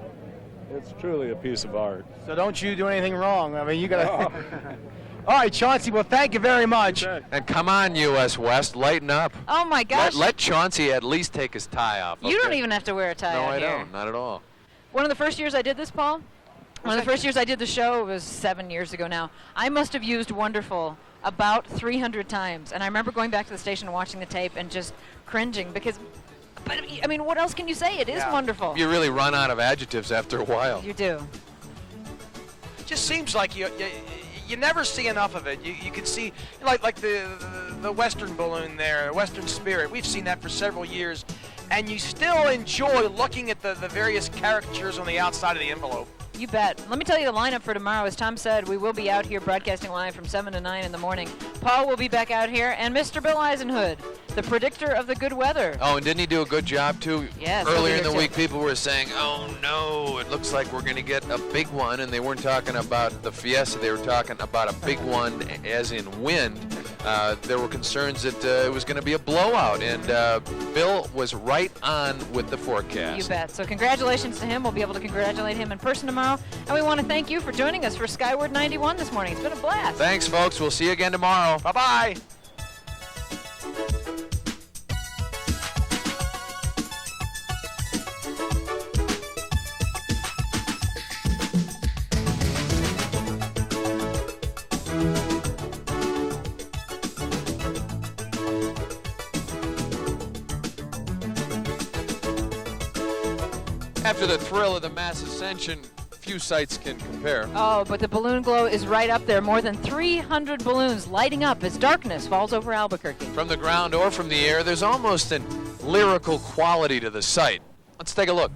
it's truly a piece of art. So don't you do anything wrong. I mean, you got to... All right, Chauncey, well, thank you very much. And come on, U.S. West, lighten up. Oh, my gosh. Let Chauncey at least take his tie off. You don't even have to wear a tie No, out I here. don't. Not at all. One of the first years I did this, Paul, one of the first years I did the show was 7 years ago now. I must have used Wonderful about 300 times. And I remember going back to the station and watching the tape and just cringing because, but I mean, what else can you say? It is wonderful. You really run out of adjectives after a while. You do. It just seems like you never see enough of it. You can see, like the Western balloon there, Western Spirit. We've seen that for several years. And you still enjoy looking at the various caricatures on the outside of the envelope. You bet. Let me tell you the lineup for tomorrow. As Tom said, we will be out here broadcasting live from 7 to 9 in the morning. Paul will be back out here, and Mr. Bill Eisenhood, the predictor of the good weather. Oh, and didn't he do a good job, too? Yes. Earlier in the week, people were saying, oh, no, it looks like we're going to get a big one. And they weren't talking about the Fiesta. They were talking about a big one, as in wind. There were concerns that it was going to be a blowout. And Bill was right on with the forecast. You bet. So congratulations to him. We'll be able to congratulate him in person tomorrow. And we want to thank you for joining us for Skyward 91 this morning. It's been a blast. Thanks, folks. We'll see you again tomorrow. Bye-bye. After the thrill of the mass ascension, few sights can compare. Oh, but the balloon glow is right up there. More than 300 balloons lighting up as darkness falls over Albuquerque. From the ground or from the air, there's almost an lyrical quality to the sight. Let's take a look.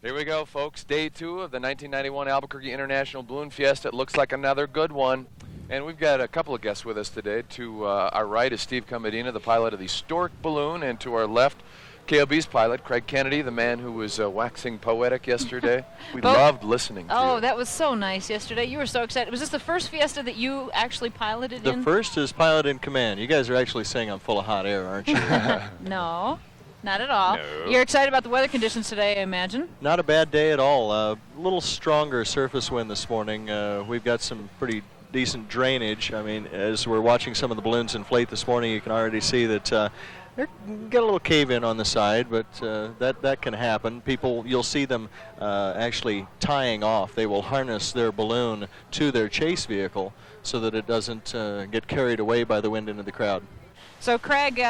Here we go, folks. Day 2 of the 1991 Albuquerque International Balloon Fiesta. It looks like another good one. And we've got a couple of guests with us today. To our right is Steve Comedina, the pilot of the Stork Balloon, and to our left, KOB's pilot, Craig Kennedy, the man who was waxing poetic yesterday. We loved listening to you. Oh, that was so nice yesterday. You were so excited. Was this the first Fiesta that you actually piloted in? The first is pilot in command. You guys are actually saying I'm full of hot air, aren't you? No, not at all. No. You're excited about the weather conditions today, I imagine. Not a bad day at all. A little stronger surface wind this morning. We've got some pretty decent drainage. I mean, as we're watching some of the balloons inflate this morning, you can already see that they got a little cave in on the side, but that can happen. You'll see them actually tying off. They will harness their balloon to their chase vehicle so that it doesn't get carried away by the wind into the crowd. So, Craig,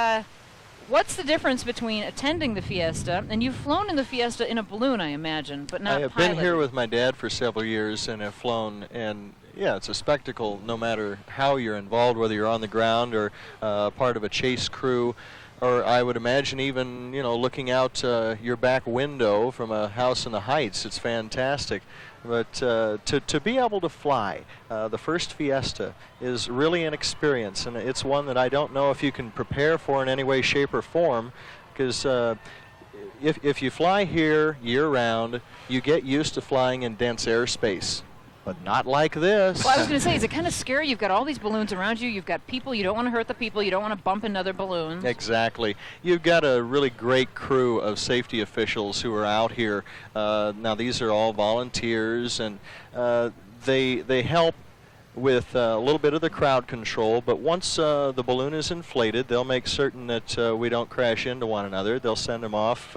what's the difference between attending the Fiesta, and you've flown in the Fiesta in a balloon, I imagine, but not I have piloted. been here with my dad for several years and have flown, and yeah, it's a spectacle no matter how you're involved, whether you're on the ground or part of a chase crew, or I would imagine even, looking out your back window from a house in the Heights. It's fantastic. But to be able to fly the first Fiesta is really an experience, and it's one that I don't know if you can prepare for in any way, shape, or form, because if you fly here year-round, you get used to flying in dense airspace. But not like this. Well, I was going to say, is it kind of scary? You've got all these balloons around you. You've got people. You don't want to hurt the people. You don't want to bump into other balloons. Exactly. You've got a really great crew of safety officials who are out here. Now, these are all volunteers, and they help with a little bit of the crowd control, but once the balloon is inflated, they'll make certain that we don't crash into one another. They'll send them off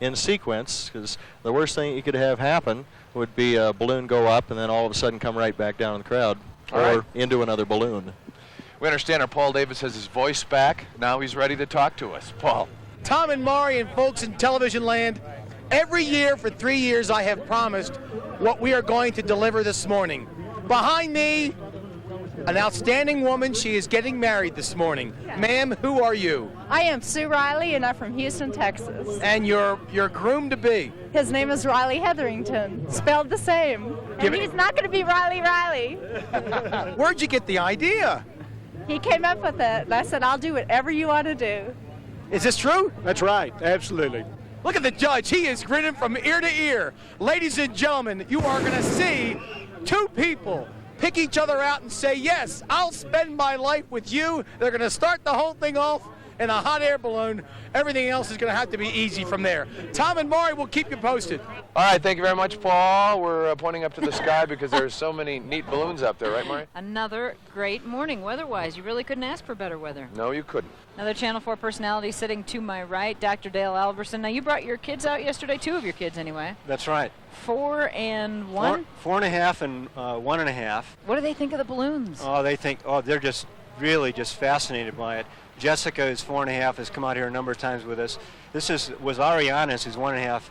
in sequence, because the worst thing you could have happen would be a balloon go up and then all of a sudden come right back down in the crowd or into another balloon. We understand our Paul Davis has his voice back. Now he's ready to talk to us. Paul. Tom and Mari and folks in television land, every year for 3 years I have promised what we are going to deliver this morning. Behind me, an outstanding woman. She is getting married this morning. Ma'am, who are you? I am Sue Riley, and I'm from Houston, Texas. And your groom to be? His name is Riley Hetherington, spelled the same. And he's not going to be Riley. Where'd you get the idea? He came up with it, and I said, I'll do whatever you want to do. Is this true? That's right, absolutely. Look at the judge. He is grinning from ear to ear. Ladies and gentlemen, you are going to see two people pick each other out and say, yes, I'll spend my life with you. They're going to start the whole thing off in a hot air balloon. Everything else is going to have to be easy from there. Tom and Mari will keep you posted. All right, thank you very much, Paul. We're pointing up to the sky because there's so many neat balloons up there, right, Mari? Another great morning weather-wise. You really couldn't ask for better weather. No, you couldn't. Another Channel 4 personality sitting to my right, Dr. Dale Alverson. Now, you brought your kids out yesterday, 2 of your kids anyway. That's right. 4 and 1? 4.5 and 1.5. What do they think of the balloons? Oh, they're just really just fascinated by it. Jessica, who's 4.5, has come out here a number of times with us. This was Ariana's, who's 1.5,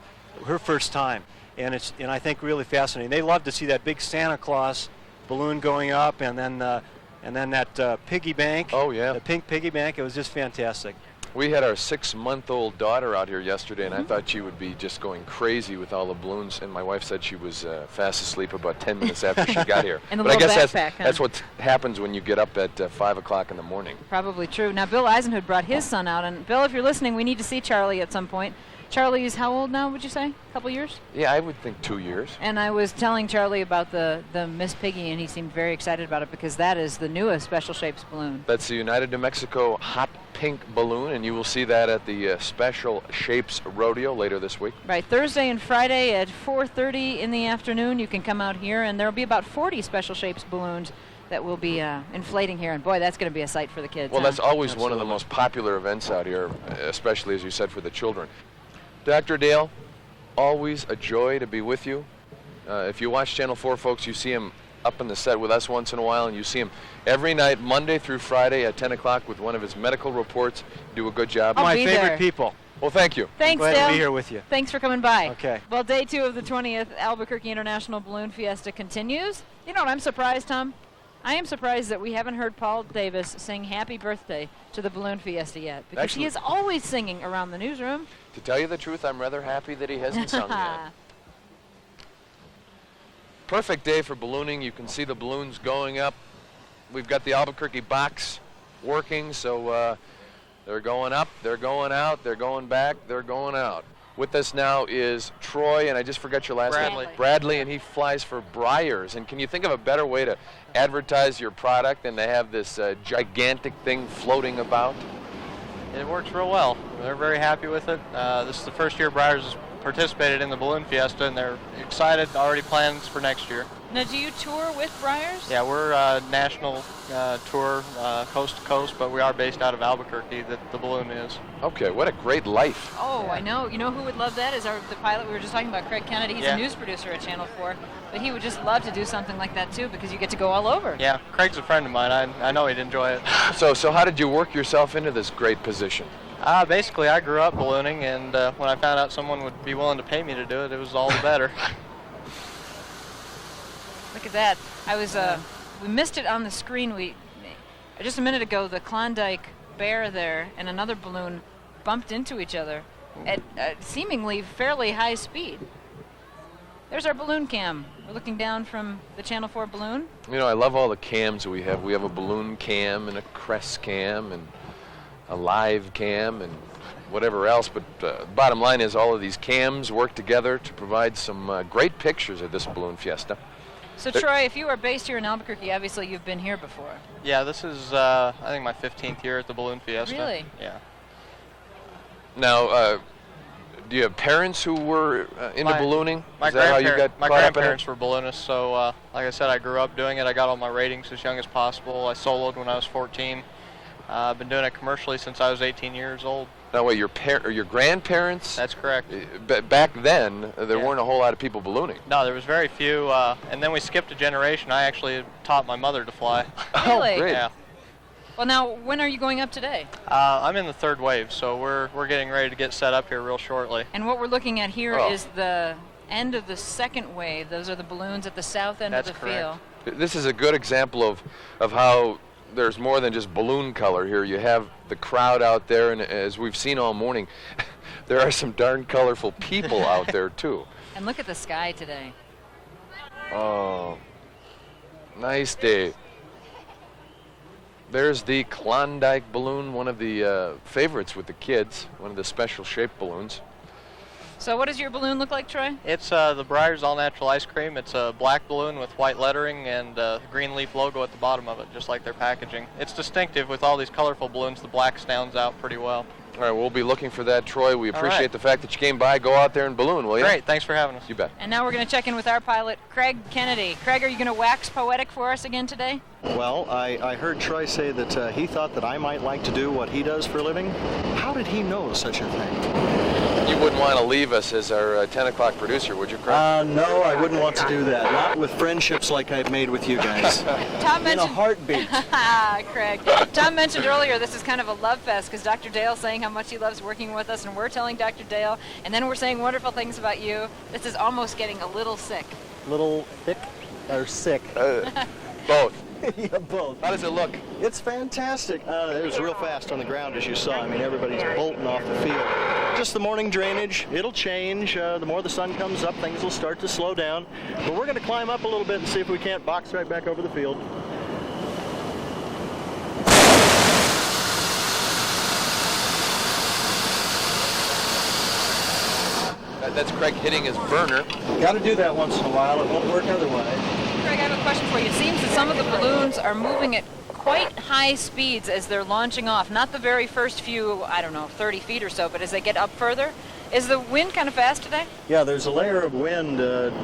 her first time, and I think really fascinating. They love to see that big Santa Claus balloon going up, and then that piggy bank. Oh yeah, the pink piggy bank. It was just fantastic. We had our 6-month-old daughter out here yesterday, and I thought she would be just going crazy with all the balloons. And my wife said she was fast asleep about 10 minutes after she got here. And but I guess backpack, that's what happens when you get up at 5 o'clock in the morning. Probably true. Now, Bill Eisenhood brought his son out. And, Bill, if you're listening, we need to see Charlie at some point. Charlie is how old now, would you say? A couple years? Yeah, I would think 2 years. And I was telling Charlie about the Miss Piggy, and he seemed very excited about it because that is the newest Special Shapes balloon. That's the United New Mexico Hot Pink Balloon, and you will see that at the Special Shapes Rodeo later this week. Right, Thursday and Friday at 4:30 in the afternoon. You can come out here, and there will be about 40 Special Shapes balloons that will be inflating here. And boy, that's going to be a sight for the kids. Well, huh? That's always one of the most popular events out here, especially, as you said, for the children. Dr. Dale, always a joy to be with you. If you watch Channel 4, folks, you see him up in the set with us once in a while, and you see him every night, Monday through Friday at 10 o'clock with one of his medical reports. You do a good job. My favorite people. Well, thank you. Thanks, Glad Dale. to be here with you. Thanks for coming by. Okay. Well, day 2 of the 20th Albuquerque International Balloon Fiesta continues. You know what I'm surprised, Tom? I am surprised that we haven't heard Paul Davis sing Happy Birthday to the Balloon Fiesta yet, because Actually, he is always singing around the newsroom. To tell you the truth, I'm rather happy that he hasn't sung yet. perfect day for ballooning. You can see the balloons going up. We've got the Albuquerque box working, so they're going up, they're going out, they're going back, they're going out. With us now is Troy, and I just forgot your last name. Bradley, and he flies for Breyers. And can you think of a better way to advertise your product than to have this gigantic thing floating about? It works real well. They're very happy with it. This is the first year Breyers has participated in the Balloon Fiesta, and they're excited, already plans for next year. Now, do you tour with Breyers? Yeah, we're a national tour, coast to coast, but we are based out of Albuquerque, the balloon is. Okay, what a great life. Oh, I know. You know who would love that is the pilot we were just talking about, Craig Kennedy. He's a news producer at Channel 4, but he would just love to do something like that too, because you get to go all over. Yeah, Craig's a friend of mine. I know he'd enjoy it. So how did you work yourself into this great position? Basically, I grew up ballooning, and when I found out someone would be willing to pay me to do it, it was all the better. Look at that. I was, we missed it on the screen. Just a minute ago, the Klondike Bear there and another balloon bumped into each other at seemingly fairly high speed. There's our balloon cam. We're looking down from the Channel 4 balloon. You know, I love all the cams we have. We have a balloon cam and a crest cam and a live cam and whatever else, but bottom line is all of these cams work together to provide some great pictures of this Balloon Fiesta. So Troy, if you are based here in Albuquerque, obviously you've been here before. Yeah, this is I think my 15th year at the Balloon Fiesta. Really? Yeah. Now, do you have parents who were into ballooning? My grandparents were balloonists, so like I said, I grew up doing it. I got all my ratings as young as possible. I soloed when I was 14. I've been doing it commercially since I was 18 years old. Now, wait, your grandparents? That's correct. Back then, there weren't a whole lot of people ballooning. No, there was very few, and then we skipped a generation. I actually taught my mother to fly. Really? Oh, great. Yeah. Well, now, when are you going up today? I'm in the third wave, so we're getting ready to get set up here real shortly. And what we're looking at here is the end of the second wave. Those are the balloons at the south end of the field. This is a good example of how there's more than just balloon color here. You have the crowd out there, and as we've seen all morning, there are some darn colorful people out there too. And look at the sky today. Oh, nice day. There's the Klondike balloon, one of the favorites with the kids, one of the special shaped balloons. So what does your balloon look like, Troy? It's the Breyers All Natural Ice Cream. It's a black balloon with white lettering and green leaf logo at the bottom of it, just like their packaging. It's distinctive with all these colorful balloons. The black stands out pretty well. All right, we'll be looking for that, Troy. We appreciate the fact that you came by. Go out there and balloon, will you? Great, thanks for having us. You bet. And now we're going to check in with our pilot, Craig Kennedy. Craig, are you going to wax poetic for us again today? Well, I heard Troy say that he thought that I might like to do what he does for a living. How did he know such a thing? You wouldn't want to leave us as our 10 o'clock producer, would you, Craig? No, I wouldn't want to do that. Not with friendships like I've made with you guys. Tom mentioned, in a heartbeat. Craig. Tom mentioned earlier this is kind of a love fest because Dr. Dale's saying how much he loves working with us, and we're telling Dr. Dale, and then we're saying wonderful things about you. This is almost getting a little sick. Little thick or sick? Both. Yeah, both. How does it look? It's fantastic. It was real fast on the ground, as you saw. I mean, everybody's bolting off the field. Just the morning drainage. It'll change. The more the sun comes up, things will start to slow down. But we're going to climb up a little bit and see if we can't box right back over the field. That's Craig hitting his burner. Got to do that once in a while. It won't work otherwise. Craig, I have a question for you. It seems that some of the balloons are moving at quite high speeds as they're launching off. Not the very first few, 30 feet or so, but as they get up further. Is the wind kind of fast today? Yeah, there's a layer of wind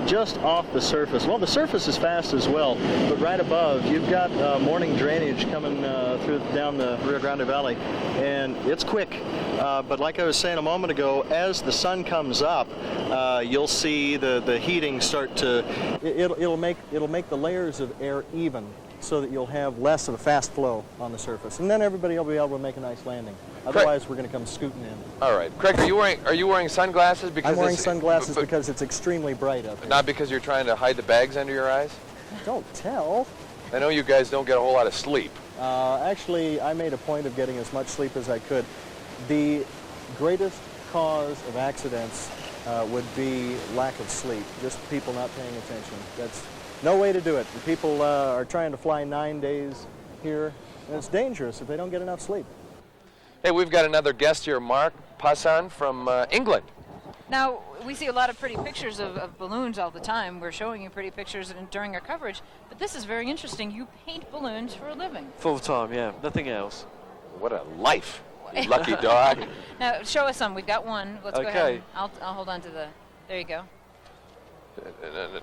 just off the surface. Well, the surface is fast as well, but right above, you've got morning drainage coming down the Rio Grande Valley, and it's quick. But like I was saying a moment ago, as the sun comes up, you'll see the heating start to. It'll make the layers of air even, so that you'll have less of a fast flow on the surface, and then everybody will be able to make a nice landing. Otherwise, we're going to come scooting in. All right, Craig, are you wearing sunglasses? Because I'm wearing sunglasses because it's extremely bright up here. Not because you're trying to hide the bags under your eyes? Don't tell. I know you guys don't get a whole lot of sleep. Actually, I made a point of getting as much sleep as I could. The greatest cause of accidents would be lack of sleep, just people not paying attention. no way to do it. The people are trying to fly 9 days here, and it's dangerous if they don't get enough sleep. Hey, we've got another guest here, Mark Passan from England. Now, we see a lot of pretty pictures of balloons all the time. We're showing you pretty pictures during our coverage, but this is very interesting. You paint balloons for a living. Full time, yeah, nothing else. What a life, you lucky dog. Now, show us some. We've got one. Let's go Okay. ahead. I'll hold on to the, there you go.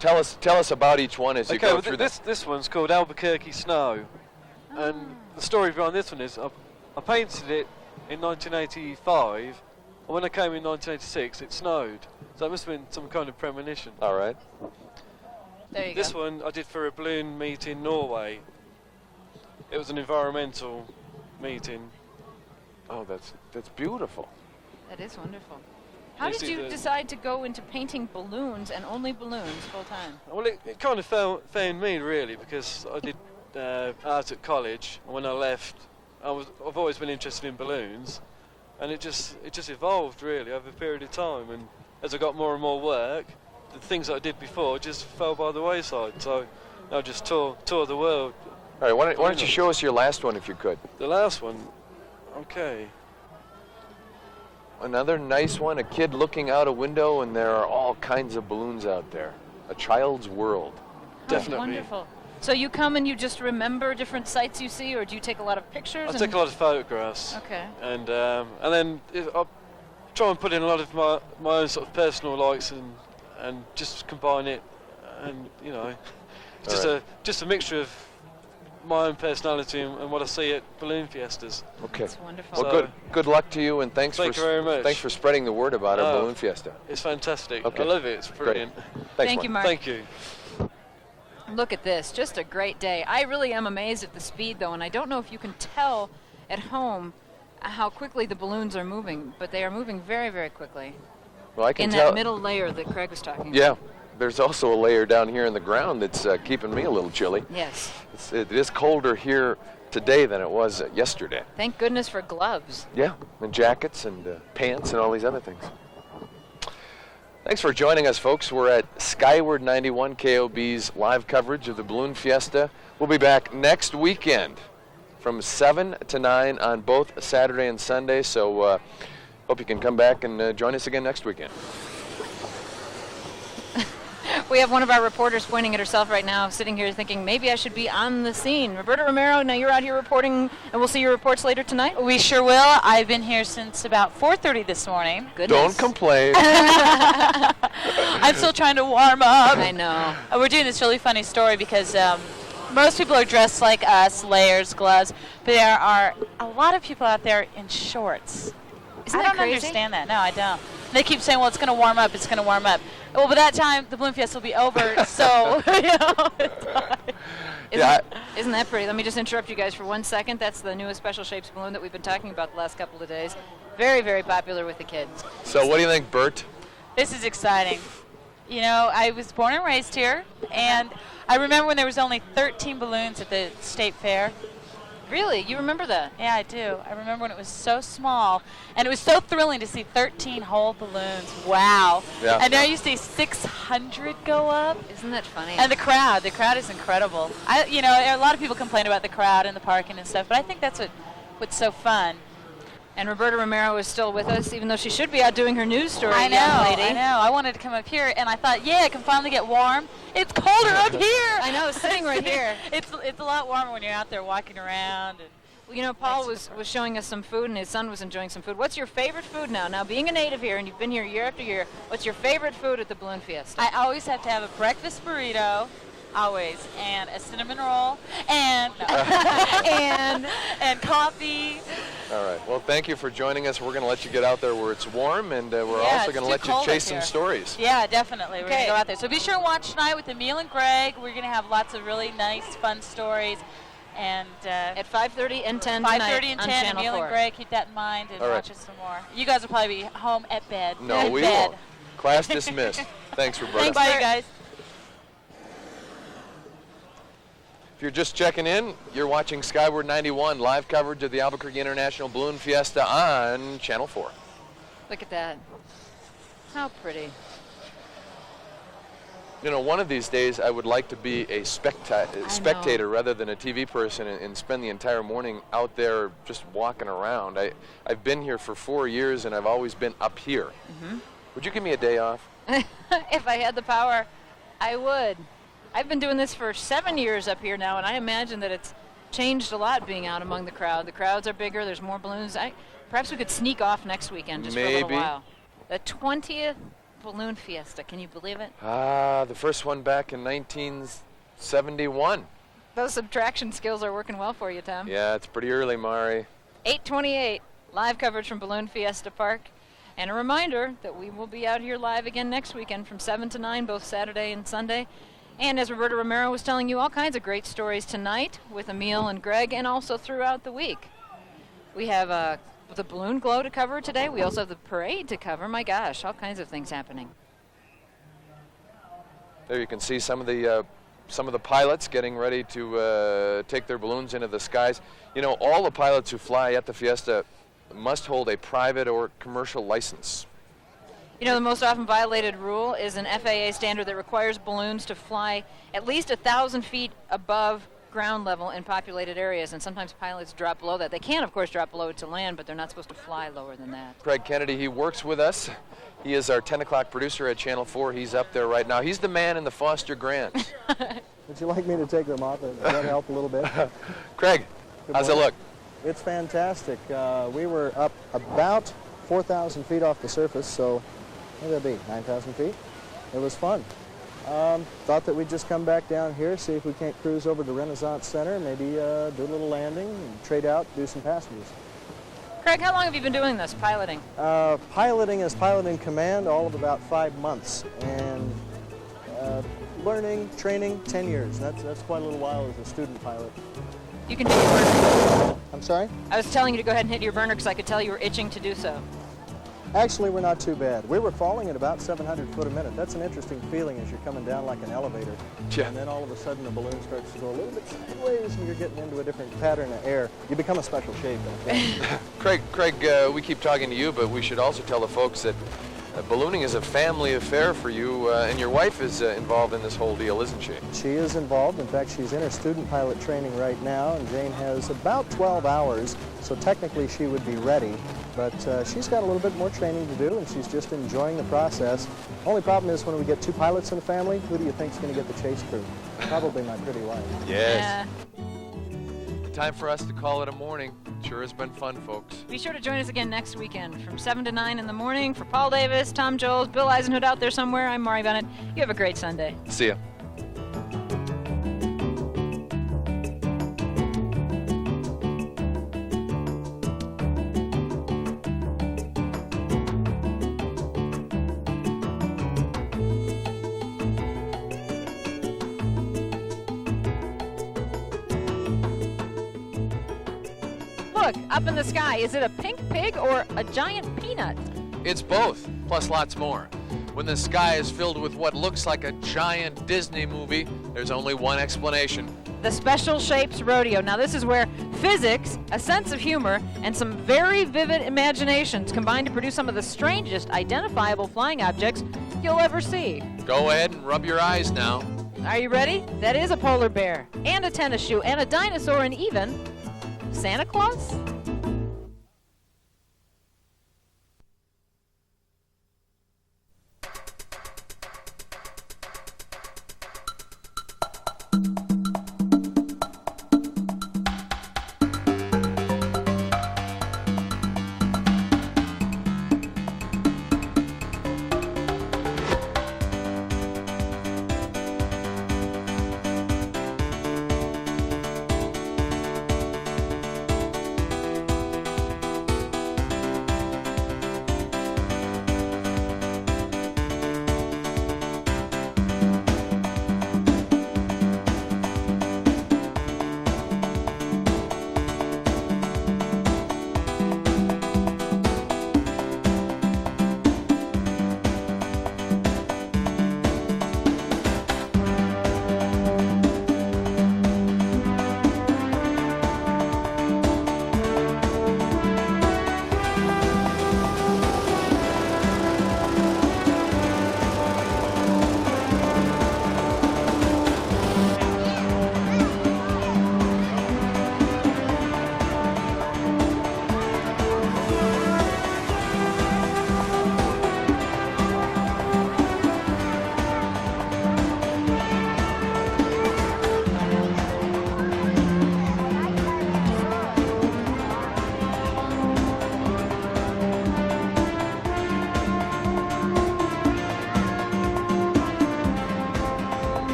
Tell us about each one as you Okay, go well, through this one's called Albuquerque Snow, and the story behind this one is I painted it in 1985, and when I came in 1986 it snowed, so it must have been some kind of premonition. All right. There you This go. one I did for a balloon meet in Norway. It was an environmental meeting. Oh, that's beautiful. That is wonderful. How You did see you the- decide to go into painting balloons and only balloons full time? Well, it kind of found me really, because I did art at college, and when I left, I've always been interested in balloons, and it just evolved really over a period of time. And as I got more and more work, the things that I did before just fell by the wayside. So I just tour the world. All right, why don't you show us your last one if you could? The last one, okay. Another nice one, a kid looking out a window, and there are all kinds of balloons out there. A child's world. Definitely. Wonderful. So you come and you just remember different sights you see, or do you take a lot of pictures? I take a lot of photographs. Okay. And then I try and put in a lot of my own sort of personal likes and just combine it, and you know, it's just a mixture of my own personality and what I see at balloon fiestas. Okay. That's wonderful. Well, good luck to you, and thank you very much. Thanks for spreading the word about our balloon fiesta. It's fantastic. Okay. I love it. It's brilliant. Thanks, Thank you, Mark. Thank you. Look at this, just a great day. I really am amazed at the speed, though, and I don't know if you can tell at home how quickly the balloons are moving, but they are moving very, very quickly. Well, I can in tell. that middle layer that Craig was talking Yeah, about. there's also a layer down here in the ground that's keeping me a little chilly. Yes. It is colder here today than it was yesterday. Thank goodness for gloves. Yeah, and jackets and pants and all these other things. Thanks for joining us, folks. We're at Skyward 91 KOB's live coverage of the Balloon Fiesta. We'll be back next weekend from 7 to 9 on both Saturday and Sunday, so hope you can come back and join us again next weekend. We have one of our reporters pointing at herself right now, sitting here thinking, maybe I should be on the scene. Roberta Romero, now you're out here reporting, and we'll see your reports later tonight? We sure will. I've been here since about 4:30 this morning. Goodness. Don't complain. I'm still trying to warm up. I know. We're doing this really funny story because most people are dressed like us, layers, gloves, but there are a lot of people out there in shorts. Isn't I that don't crazy? understand that. No, I don't. They keep saying, well, it's going to warm up, it's going to warm up. Well, by that time, the Balloon Fiesta will be over, so, you know. Isn't that pretty? Let me just interrupt you guys for 1 second. That's the newest Special Shapes balloon that we've been talking about the last couple of days. Very, very popular with the kids. So what do you think, Bert? This is exciting. You know, I was born and raised here, and I remember when there was only 13 balloons at the state fair. Really? You remember that? Yeah, I do. I remember when it was so small, and it was so thrilling to see 13 whole balloons. Wow. Yeah. And now you see 600 go up. Isn't that funny? And the crowd is incredible. You know, a lot of people complain about the crowd and the parking and stuff, but I think that's what's so fun. And Roberta Romero is still with us, even though she should be out doing her news story. I know, young lady. I know. I wanted to come up here, and I thought, yeah, I can finally get warm. It's colder up here. I know, sitting right here. It's a lot warmer when you're out there walking around. And well, you know, Paul was showing us some food, and his son was enjoying some food. What's your favorite food now? Now, being a native here, and you've been here year after year, what's your favorite food at the Balloon Fiesta? I always have to have a breakfast burrito. Always, and a cinnamon roll, and and coffee. All right. Well, thank you for joining us. We're going to let you get out there where it's warm, and we're also going to let you chase some stories. Yeah, definitely. We're going to go out there. So be sure to watch tonight with Emil and Greg. We're going to have lots of really nice, fun stories. And at 5:30 and 10 5:30 tonight and on 10, Channel Emil 4. and Greg, keep that in mind and All right. watch us some more. You guys will probably be home at bed. No, we won't. Class dismissed. Thanks, Roberta. Thanks, bye, you guys. If you're just checking in, you're watching Skyward 91, live coverage of the Albuquerque International Balloon Fiesta on Channel 4. Look at that. How pretty. You know, one of these days I would like to be a spectator rather than a TV person and spend the entire morning out there just walking around. I've been here for 4 years and I've always been up here. Would you give me a day off? If I had the power, I would. I've been doing this for 7 years up here now, and I imagine that it's changed a lot being out among the crowd. The crowds are bigger, there's more balloons. Perhaps we could sneak off next weekend just for a little while. The 20th Balloon Fiesta, can you believe it? The first one back in 1971. Those subtraction skills are working well for you, Tom. Yeah, it's pretty early, Mari. 8:28, live coverage from Balloon Fiesta Park. And a reminder that we will be out here live again next weekend from 7 to 9, both Saturday and Sunday. And as Roberto Romero was telling you, all kinds of great stories tonight with Emil and Greg, and also throughout the week. We have the balloon glow to cover today. We also have the parade to cover. My gosh, all kinds of things happening. There you can see some of the pilots getting ready to take their balloons into the skies. You know, all the pilots who fly at the Fiesta must hold a private or commercial license. You know, the most often violated rule is an FAA standard that requires balloons to fly at least 1,000 feet above ground level in populated areas, and sometimes pilots drop below that. They can, of course, drop below it to land, but they're not supposed to fly lower than that. Craig Kennedy, he works with us. He is our 10 o'clock producer at Channel 4. He's up there right now. He's the man in the Foster Grants. Would you like me to take them off? Does that help a little bit? Craig, how's it look? It's fantastic. We were up about 4,000 feet off the surface, so what would that be, 9,000 feet? It was fun. Thought that we'd just come back down here, see if we can't cruise over to Renaissance Center, maybe do a little landing, and trade out, do some passengers. Craig, how long have you been doing this, piloting? Piloting as pilot in command, all of about 5 months, and learning, training, 10 years. That's quite a little while as a student pilot. You can do your burner. I'm sorry? I was telling you to go ahead and hit your burner because I could tell you were itching to do so. Actually, we're not too bad. We were falling at about 700 foot a minute. That's an interesting feeling as you're coming down like an elevator. Yeah. And then all of a sudden the balloon starts to go a little bit sideways and you're getting into a different pattern of air. You become a special shape. Craig, we keep talking to you, but we should also tell the folks that ballooning is a family affair for you, and your wife is involved in this whole deal, isn't she? She is involved. In fact, she's in her student pilot training right now, and Jane has about 12 hours, so technically she would be ready. But she's got a little bit more training to do, and she's just enjoying the process. Only problem is when we get 2 pilots in the family, who do you think's going to get the chase crew? Probably my pretty wife. Yes. Yeah. Time for us to call it a morning. Sure has been fun, folks. Be sure to join us again next weekend from 7 to 9 in the morning. For Paul Davis, Tom Joles, Bill Eisenhood out there somewhere, I'm Mari Bennett. You have a great Sunday. See ya. Look, up in the sky, is it a pink pig or a giant peanut? It's both, plus lots more. When the sky is filled with what looks like a giant Disney movie, there's only one explanation. The Special Shapes Rodeo. Now this is where physics, a sense of humor, and some very vivid imaginations combine to produce some of the strangest identifiable flying objects you'll ever see. Go ahead and rub your eyes now. Are you ready? That is a polar bear, and a tennis shoe, and a dinosaur, and even Santa Claus?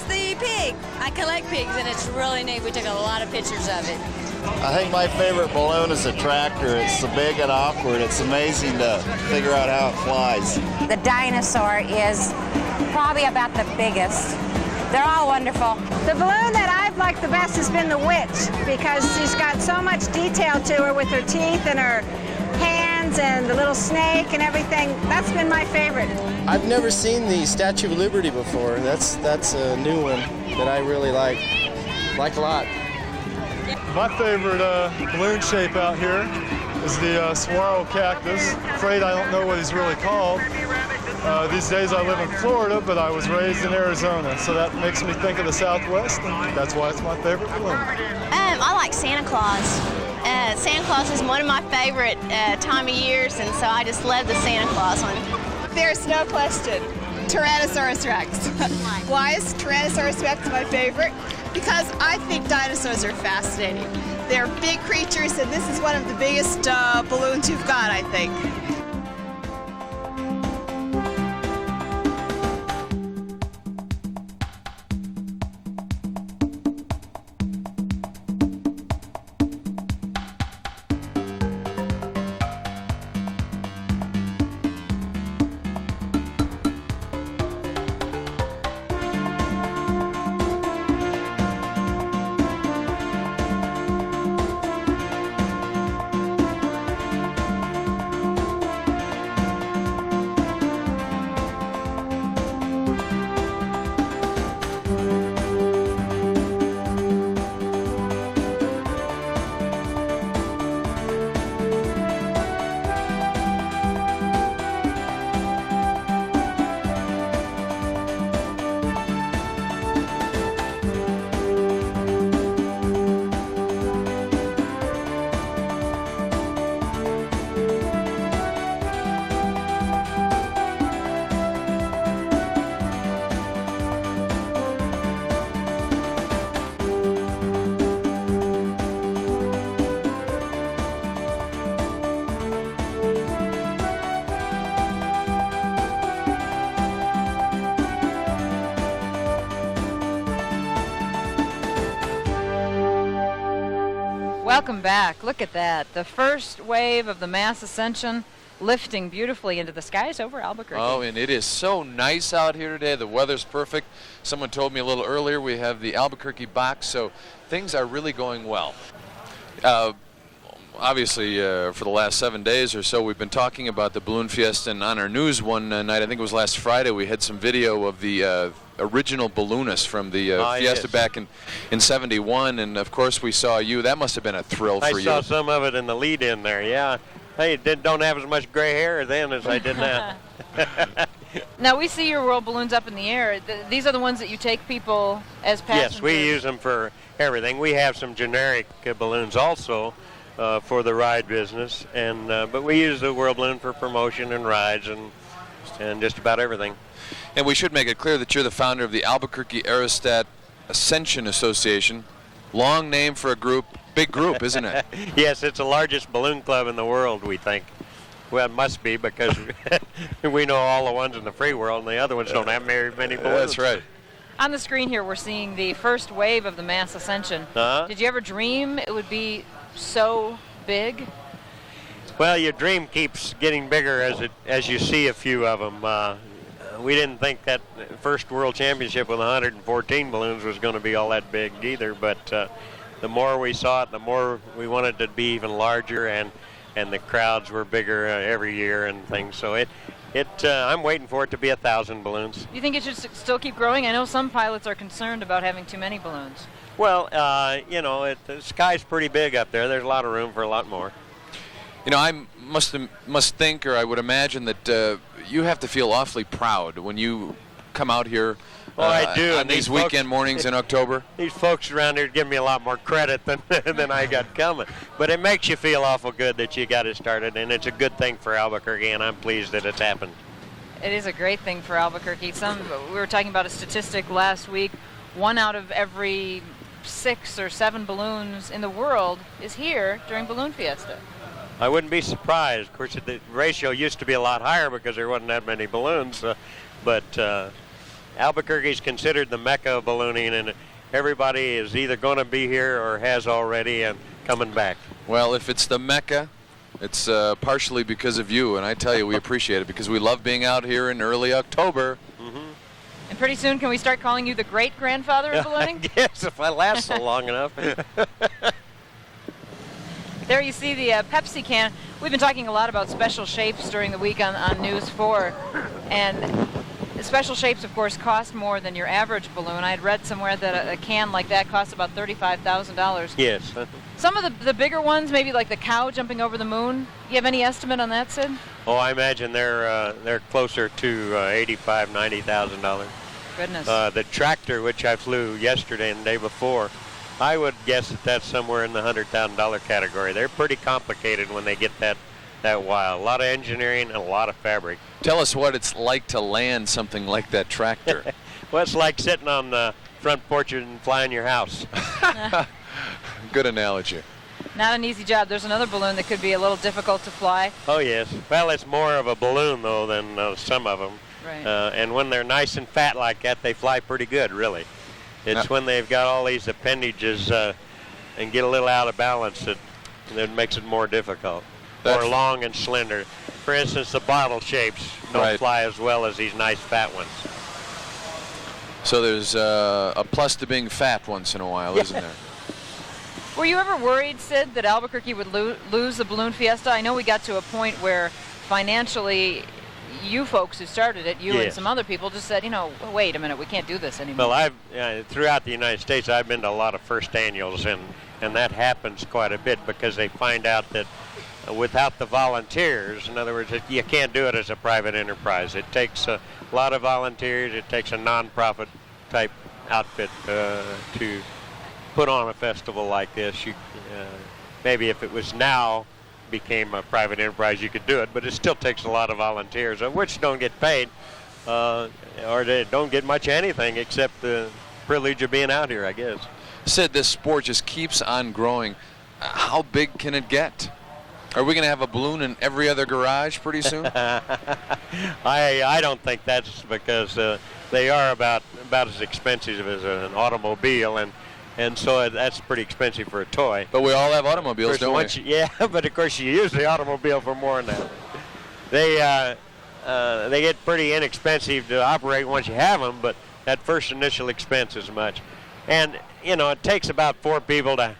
the pig. I collect pigs, and it's really neat. We took a lot of pictures of it. I think my favorite balloon is a tractor. It's so big and awkward. It's amazing to figure out how it flies. The dinosaur is probably about the biggest. They're all wonderful. The balloon that I've liked the best has been the witch because she's got so much detail to her with her teeth and her hands and the little snake and everything. That's been my favorite. I've never seen the Statue of Liberty before. That's a new one that I really like a lot. My favorite balloon shape out here is the saguaro cactus. Afraid I don't know what he's really called. These days I live in Florida, but I was raised in Arizona, so that makes me think of the Southwest, and that's why it's my favorite balloon. I like Santa Claus. Santa Claus is one of my favorite time of years, and so I just love the Santa Claus one. There's no question. Tyrannosaurus Rex. Why is Tyrannosaurus Rex my favorite? Because I think dinosaurs are fascinating. They're big creatures, and this is one of the biggest balloons you've got, I think. Welcome back. Look at that. The first wave of the mass ascension lifting beautifully into the skies over Albuquerque. Oh, and it is so nice out here today. The weather's perfect. Someone told me a little earlier we have the Albuquerque box, so things are really going well. Obviously, for the last 7 days or so, we've been talking about the Balloon Fiesta, and on our news one night, I think it was last Friday, we had some video of the original balloonist from the Fiesta back in 71, and of course we saw you. That must have been a thrill for you. I saw some of it in the lead-in there, yeah. Hey, don't have as much gray hair then as I did now. Now, we see your world balloons up in the air. These are the ones that you take people as passengers? Yes, we use them for everything. We have some generic balloons also for the ride business, and but we use the world balloon for promotion and rides and just about everything. And we should make it clear that you're the founder of the Albuquerque Aerostat Ascension Association. Long name for a group, big group, isn't it? Yes, it's the largest balloon club in the world, we think. Well, it must be, because we know all the ones in the free world, and the other ones don't have very many balloons. That's right. On the screen here, we're seeing the first wave of the mass ascension. Did you ever dream it would be so big? Well, your dream keeps getting bigger as you see a few of them. We didn't think that first World Championship with 114 balloons was going to be all that big either, but the more we saw it, the more we wanted it to be even larger, and the crowds were bigger every year and things. So I'm waiting for it to be 1,000 balloons. You think it should still keep growing? I know some pilots are concerned about having too many balloons. Well, the sky's pretty big up there. There's a lot of room for a lot more. You know, I must think, or I would imagine that you have to feel awfully proud when you come out here I do. On these weekend mornings in October. These folks around here give me a lot more credit than I got coming. But it makes you feel awful good that you got it started, and it's a good thing for Albuquerque, and I'm pleased that it's happened. It is a great thing for Albuquerque. We were talking about a statistic last week. 1 out of every 6 or 7 balloons in the world is here during Balloon Fiesta. I wouldn't be surprised. Of course, the ratio used to be a lot higher because there wasn't that many balloons, but Albuquerque is considered the mecca of ballooning, and everybody is either going to be here or has already and coming back. Well, if it's the mecca, it's partially because of you, and I tell you, we appreciate it because we love being out here in early October. And pretty soon, can we start calling you the great-grandfather of ballooning? Yes, if I last so long enough. There you see the Pepsi can. We've been talking a lot about special shapes during the week on News 4. And special shapes, of course, cost more than your average balloon. I had read somewhere that a can like that costs about $35,000. Yes. Some of the bigger ones, maybe like the cow jumping over the moon. You have any estimate on that, Sid? Oh, I imagine they're closer to $85,000, $90,000. Goodness. The tractor, which I flew yesterday and the day before, I would guess that that's somewhere in the $100,000 category. They're pretty complicated when they get that wild. A lot of engineering and a lot of fabric. Tell us what it's like to land something like that tractor. Well, it's like sitting on the front porch and flying your house. Good analogy. Not an easy job. There's another balloon that could be a little difficult to fly. Oh, yes. Well, it's more of a balloon, though, than some of them. Right. And when they're nice and fat like that, they fly pretty good, really. It's when they've got all these appendages and get a little out of balance that makes it more difficult. Or long and slender. For instance, the bottle shapes don't fly as well as these nice fat ones. So there's a plus to being fat once in a while, isn't there? Were you ever worried, Sid, that Albuquerque would lose the Balloon Fiesta? I know we got to a point where financially you folks who started it, you and some other people just said, wait a minute, we can't do this anymore. Well, throughout the United States, I've been to a lot of first annuals, and that happens quite a bit because they find out that without the volunteers, in other words, you can't do it as a private enterprise. It takes a lot of volunteers. It takes a non-profit type outfit to put on a festival like this. Maybe if it was now became a private enterprise, you could do it, but it still takes a lot of volunteers, of which don't get paid, or they don't get much anything except the privilege of being out here, I guess. Sid, this sport just keeps on growing. How big can it get? Are we going to have a balloon in every other garage pretty soon? I don't think that's because they are about as expensive as an automobile, and so that's pretty expensive for a toy. But we all have automobiles, don't we? Yeah, but of course you use the automobile for more than that. They get pretty inexpensive to operate once you have them, but that first initial expense is much. And, it takes about 4 people to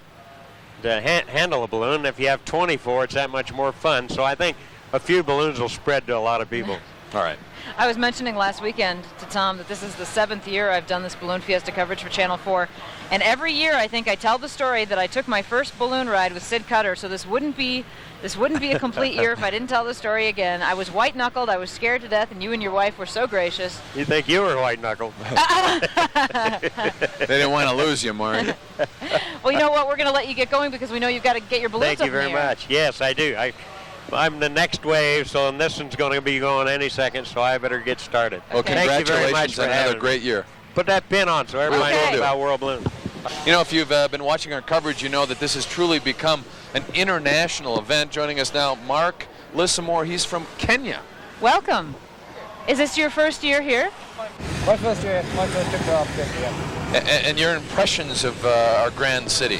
handle a balloon. If you have 24, it's that much more fun. So I think a few balloons will spread to a lot of people. All right. I was mentioning last weekend to Tom that this is the 7th year I've done this Balloon Fiesta coverage for Channel 4. And every year I think I tell the story that I took my first balloon ride with Sid Cutter, so this wouldn't be a complete year if I didn't tell the story again. I was white-knuckled, I was scared to death, and you and your wife were so gracious. You think you were white-knuckled? They didn't want to lose you, Mark. Well, you know what? We're going to let you get going because we know you've got to get your balloons up Thank you very much. Yes, I do. I'm the next wave, so this one's going to be going any second, so I better get started. Well, Thank you very much congratulations on another great year. Put that pin on so everybody knows about World Balloon. If you've been watching our coverage, you know that this has truly become an international event. Joining us now, Mark Lissamore. He's from Kenya. Welcome. Is this your first year here? My first trip to Albuquerque, yeah. And your impressions of our grand city?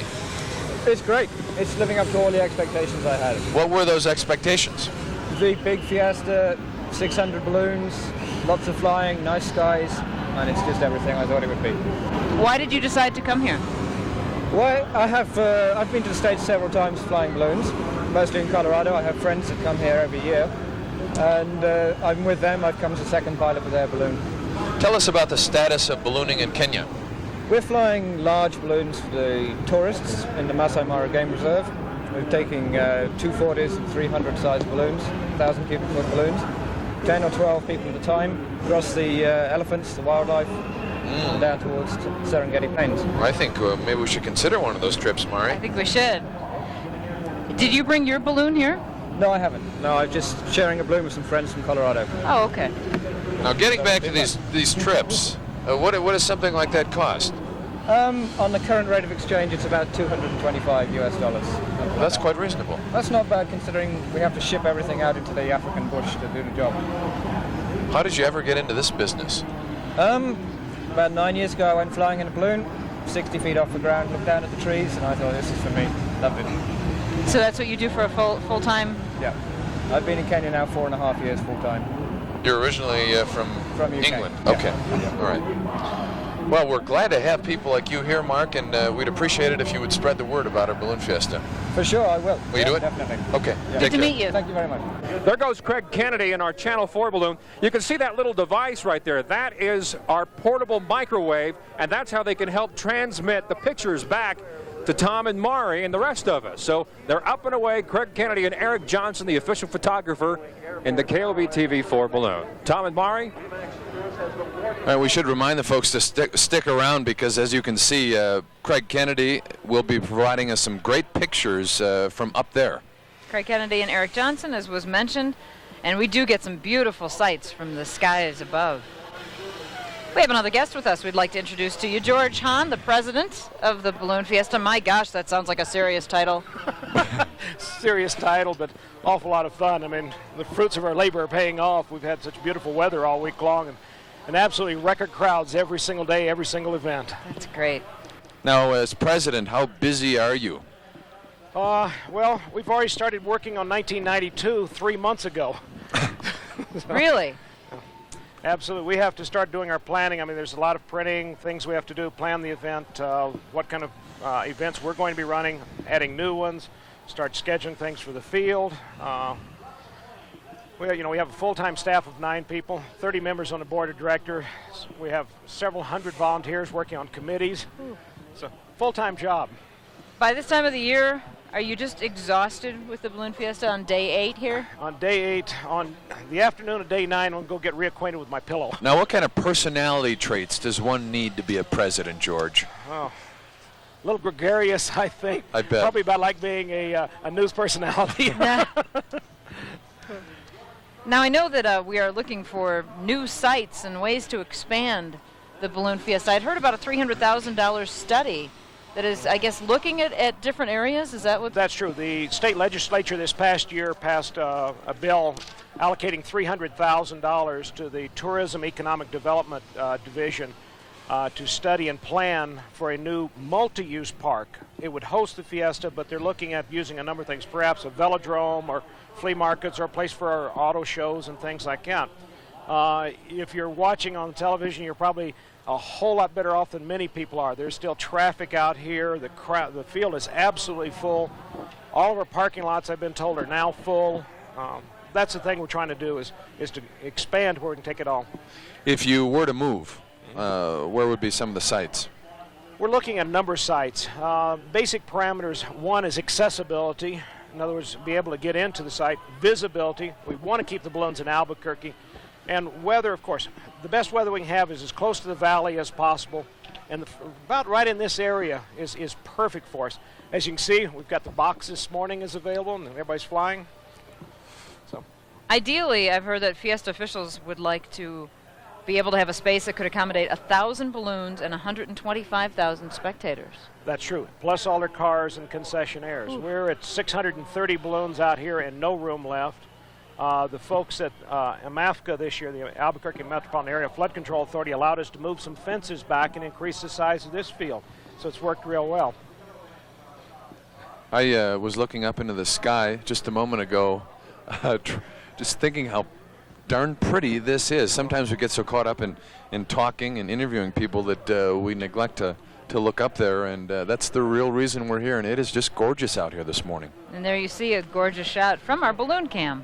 It's great. It's living up to all the expectations I had. What were those expectations? The big Fiesta, 600 balloons, lots of flying, nice skies, and it's just everything I thought it would be. Why did you decide to come here? Well, I've been to the States several times flying balloons, mostly in Colorado. I have friends that come here every year, and I'm with them. I've come as a second pilot for their balloon. Tell us about the status of ballooning in Kenya. We're flying large balloons for the tourists in the Masai Mara Game Reserve. We're taking 240s and 300 size balloons, 1,000 cubic foot balloons, 10 or 12 people at a time, across the elephants, the wildlife, and down towards Serengeti Plains. I think maybe we should consider one of those trips, Mari. I think we should. Did you bring your balloon here? No, I haven't. No, I'm just sharing a balloon with some friends from Colorado. Oh, okay. Now, getting back to these trips, what does something like that cost? On the current rate of exchange, it's about $225 US. That's quite reasonable. That's not bad considering we have to ship everything out into the African bush to do the job. How did you ever get into this business? About 9 years ago, I went flying in a balloon, 60 feet off the ground, looked down at the trees, and I thought, this is for me. Loved it. So that's what you do for a full-time? Yeah. I've been in Kenya now 4.5 years full-time. You're originally from UK. England? Yeah. Okay. Yeah. All right. Well, we're glad to have people like you here, Mark, and we'd appreciate it if you would spread the word about our Balloon Fiesta. For sure, I will. Will you do it? Definitely. Okay. Yeah. Good to meet you. Thank you very much. There goes Craig Kennedy in our Channel 4 balloon. You can see that little device right there. That is our portable microwave, and that's how they can help transmit the pictures back to Tom and Mari and the rest of us. So they're up and away. Craig Kennedy and Eric Johnson, the official photographer in the KOB TV4 balloon. Tom and Mari. All right, we should remind the folks to stick around because, as you can see, Craig Kennedy will be providing us some great pictures from up there. Craig Kennedy and Eric Johnson, as was mentioned, and we do get some beautiful sights from the skies above. We have another guest with us we'd like to introduce to you, George Hahn, the president of the Balloon Fiesta. My gosh, that sounds like a serious title. Serious title, but awful lot of fun. I mean, the fruits of our labor are paying off. We've had such beautiful weather all week long, and absolutely record crowds every single day, every single event. That's great. Now, as president, how busy are you? Well, we've already started working on 1992 3 months ago. Really? Absolutely. We have to start doing our planning. I mean, there's a lot of printing, things we have to do, plan the event, what kind of events we're going to be running, adding new ones, start scheduling things for the field. We have a full-time staff of 9 people, 30 members on the board of directors. We have several hundred volunteers working on committees. It's a full-time job. By this time of the year, are you just exhausted with the Balloon Fiesta on day 8 here? On day 8, on the afternoon of day 9, I'll go get reacquainted with my pillow. Now, what kind of personality traits does one need to be a president, George? Oh, a little gregarious, I think. I bet. Probably about like being a news personality. Now, I know that we are looking for new sites and ways to expand the Balloon Fiesta. I'd heard about a $300,000 study that is, I guess, looking at different areas. Is that what? That's true. The state legislature this past year passed a bill allocating $300,000 to the Tourism Economic Development Division to study and plan for a new multi-use park. It would host the Fiesta, but they're looking at using a number of things, perhaps a velodrome or flea markets or a place for our auto shows and things like that. If you're watching on television, you're probably a whole lot better off than many people are. There's still traffic out here. The field is absolutely full. All of our parking lots, I've been told, are now full. That's the thing we're trying to do is to expand where we can take it all. If you were to move, where would be some of the sites? We're looking at a number of sites. Basic parameters, one is accessibility. In other words, be able to get into the site. Visibility. We want to keep the balloons in Albuquerque. And weather, of course. The best weather we can have is as close to the valley as possible. And about right in this area is perfect for us. As you can see, we've got the box this morning is available, and everybody's flying. So, ideally, I've heard that Fiesta officials would like to be able to have a space that could accommodate 1,000 balloons and 125,000 spectators. That's true, plus all their cars and concessionaires. Ooh. We're at 630 balloons out here and no room left. The folks at AMAFCA this year, the Albuquerque Metropolitan Area Flood Control Authority, allowed us to move some fences back and increase the size of this field. So it's worked real well. I was looking up into the sky just a moment ago, just thinking how darn pretty this is. Sometimes we get so caught up in talking and interviewing people that we neglect to look up there, and that's the real reason we're here, and it is just gorgeous out here this morning. And there you see a gorgeous shot from our balloon cam.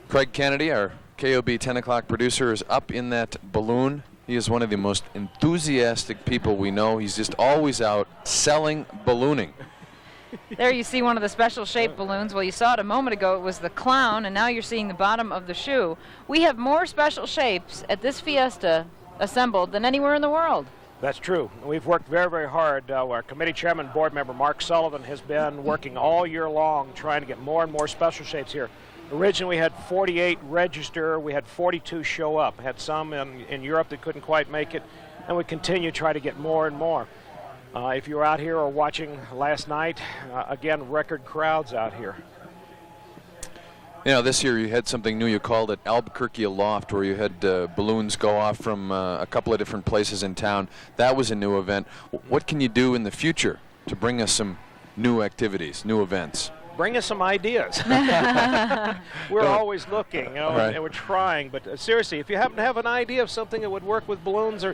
Craig Kennedy, our KOB 10 o'clock producer, is up in that balloon. He is one of the most enthusiastic people we know. He's just always out selling ballooning. There you see one of the special shaped balloons. Well, you saw it a moment ago. It was the clown, and now you're seeing the bottom of the shoe. We have more special shapes at this Fiesta assembled than anywhere in the world. That's true. We've worked very, very hard. Our committee chairman, board member Mark Sullivan, has been working all year long trying to get more and more special shapes here. Originally, we had 48 register. We had 42 show up. Had some in Europe that couldn't quite make it, and we continue to try to get more and more. If you were out here or watching last night, again, record crowds out here. You know, this year you had something new. You called it Albuquerque Aloft, where you had balloons go off from a couple of different places in town. That was a new event. What can you do in the future to bring us some new activities, new events? Bring us some ideas. We're always looking, you know, Right. and we're trying. But seriously, if you happen to have an idea of something that would work with balloons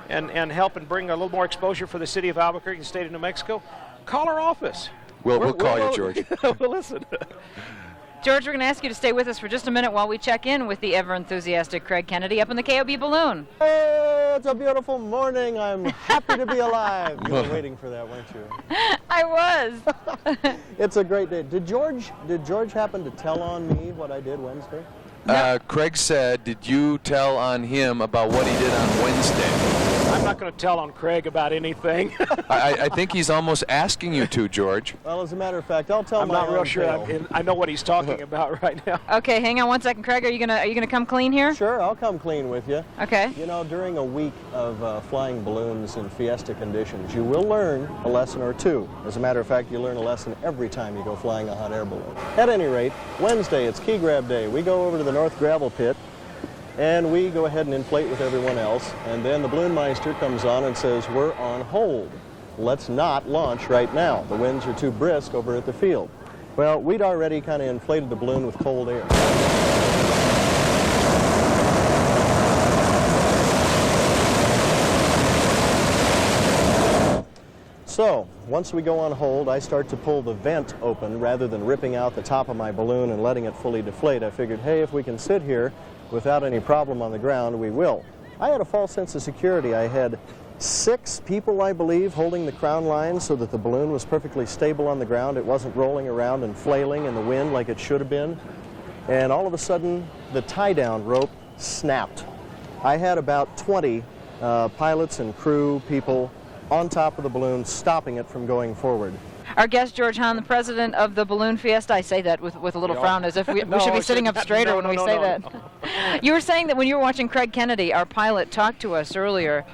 and help and bring a little more exposure for the city of Albuquerque and state of New Mexico, call our office. We'll call you, George. We'll listen. George, we're going to ask you to stay with us for just a minute while we check in with the ever-enthusiastic Craig Kennedy up in the KOB balloon. Hey, it's a beautiful morning. I'm happy to be alive. You were waiting for that, weren't you? I was. It's a great day. Did George happen to tell on me what I did Wednesday? Craig said, did you tell on him about what he did on Wednesday? I'm not going to tell on Craig about anything. I think he's almost asking you to, George. Well, as a matter of fact, I'll tell I'm my not real own sure tale. I know what he's talking about right now. Okay, hang on one second. Craig, are you gonna come clean here? Sure, I'll come clean with you. Okay. You know, during a week of flying balloons in Fiesta conditions, you will learn a lesson or two. As a matter of fact, you learn a lesson every time you go flying a hot air balloon. At any rate, Wednesday, it's key grab day. We go over to the North Gravel Pit, and we go ahead and inflate with everyone else, and then the balloon meister comes on and says, we're on hold. Let's not launch right now. The winds are too brisk over at the field. Well, we'd already kind of inflated the balloon with cold air. So, once we go on hold, I start to pull the vent open rather than ripping out the top of my balloon and letting it fully deflate. I figured, hey, if we can sit here without any problem on the ground, we will. I had a false sense of security. I had 6 people, I believe, holding the crown line so that the balloon was perfectly stable on the ground. It wasn't rolling around and flailing in the wind like it should have been. And all of a sudden, the tie-down rope snapped. I had about 20 pilots and crew people on top of the balloon, stopping it from going forward. Our guest, George Hahn, the president of the Balloon Fiesta. I say that with a little frown, as if we should be sitting up straighter when we say that. You were saying that when you were watching Craig Kennedy, our pilot, talk to us earlier,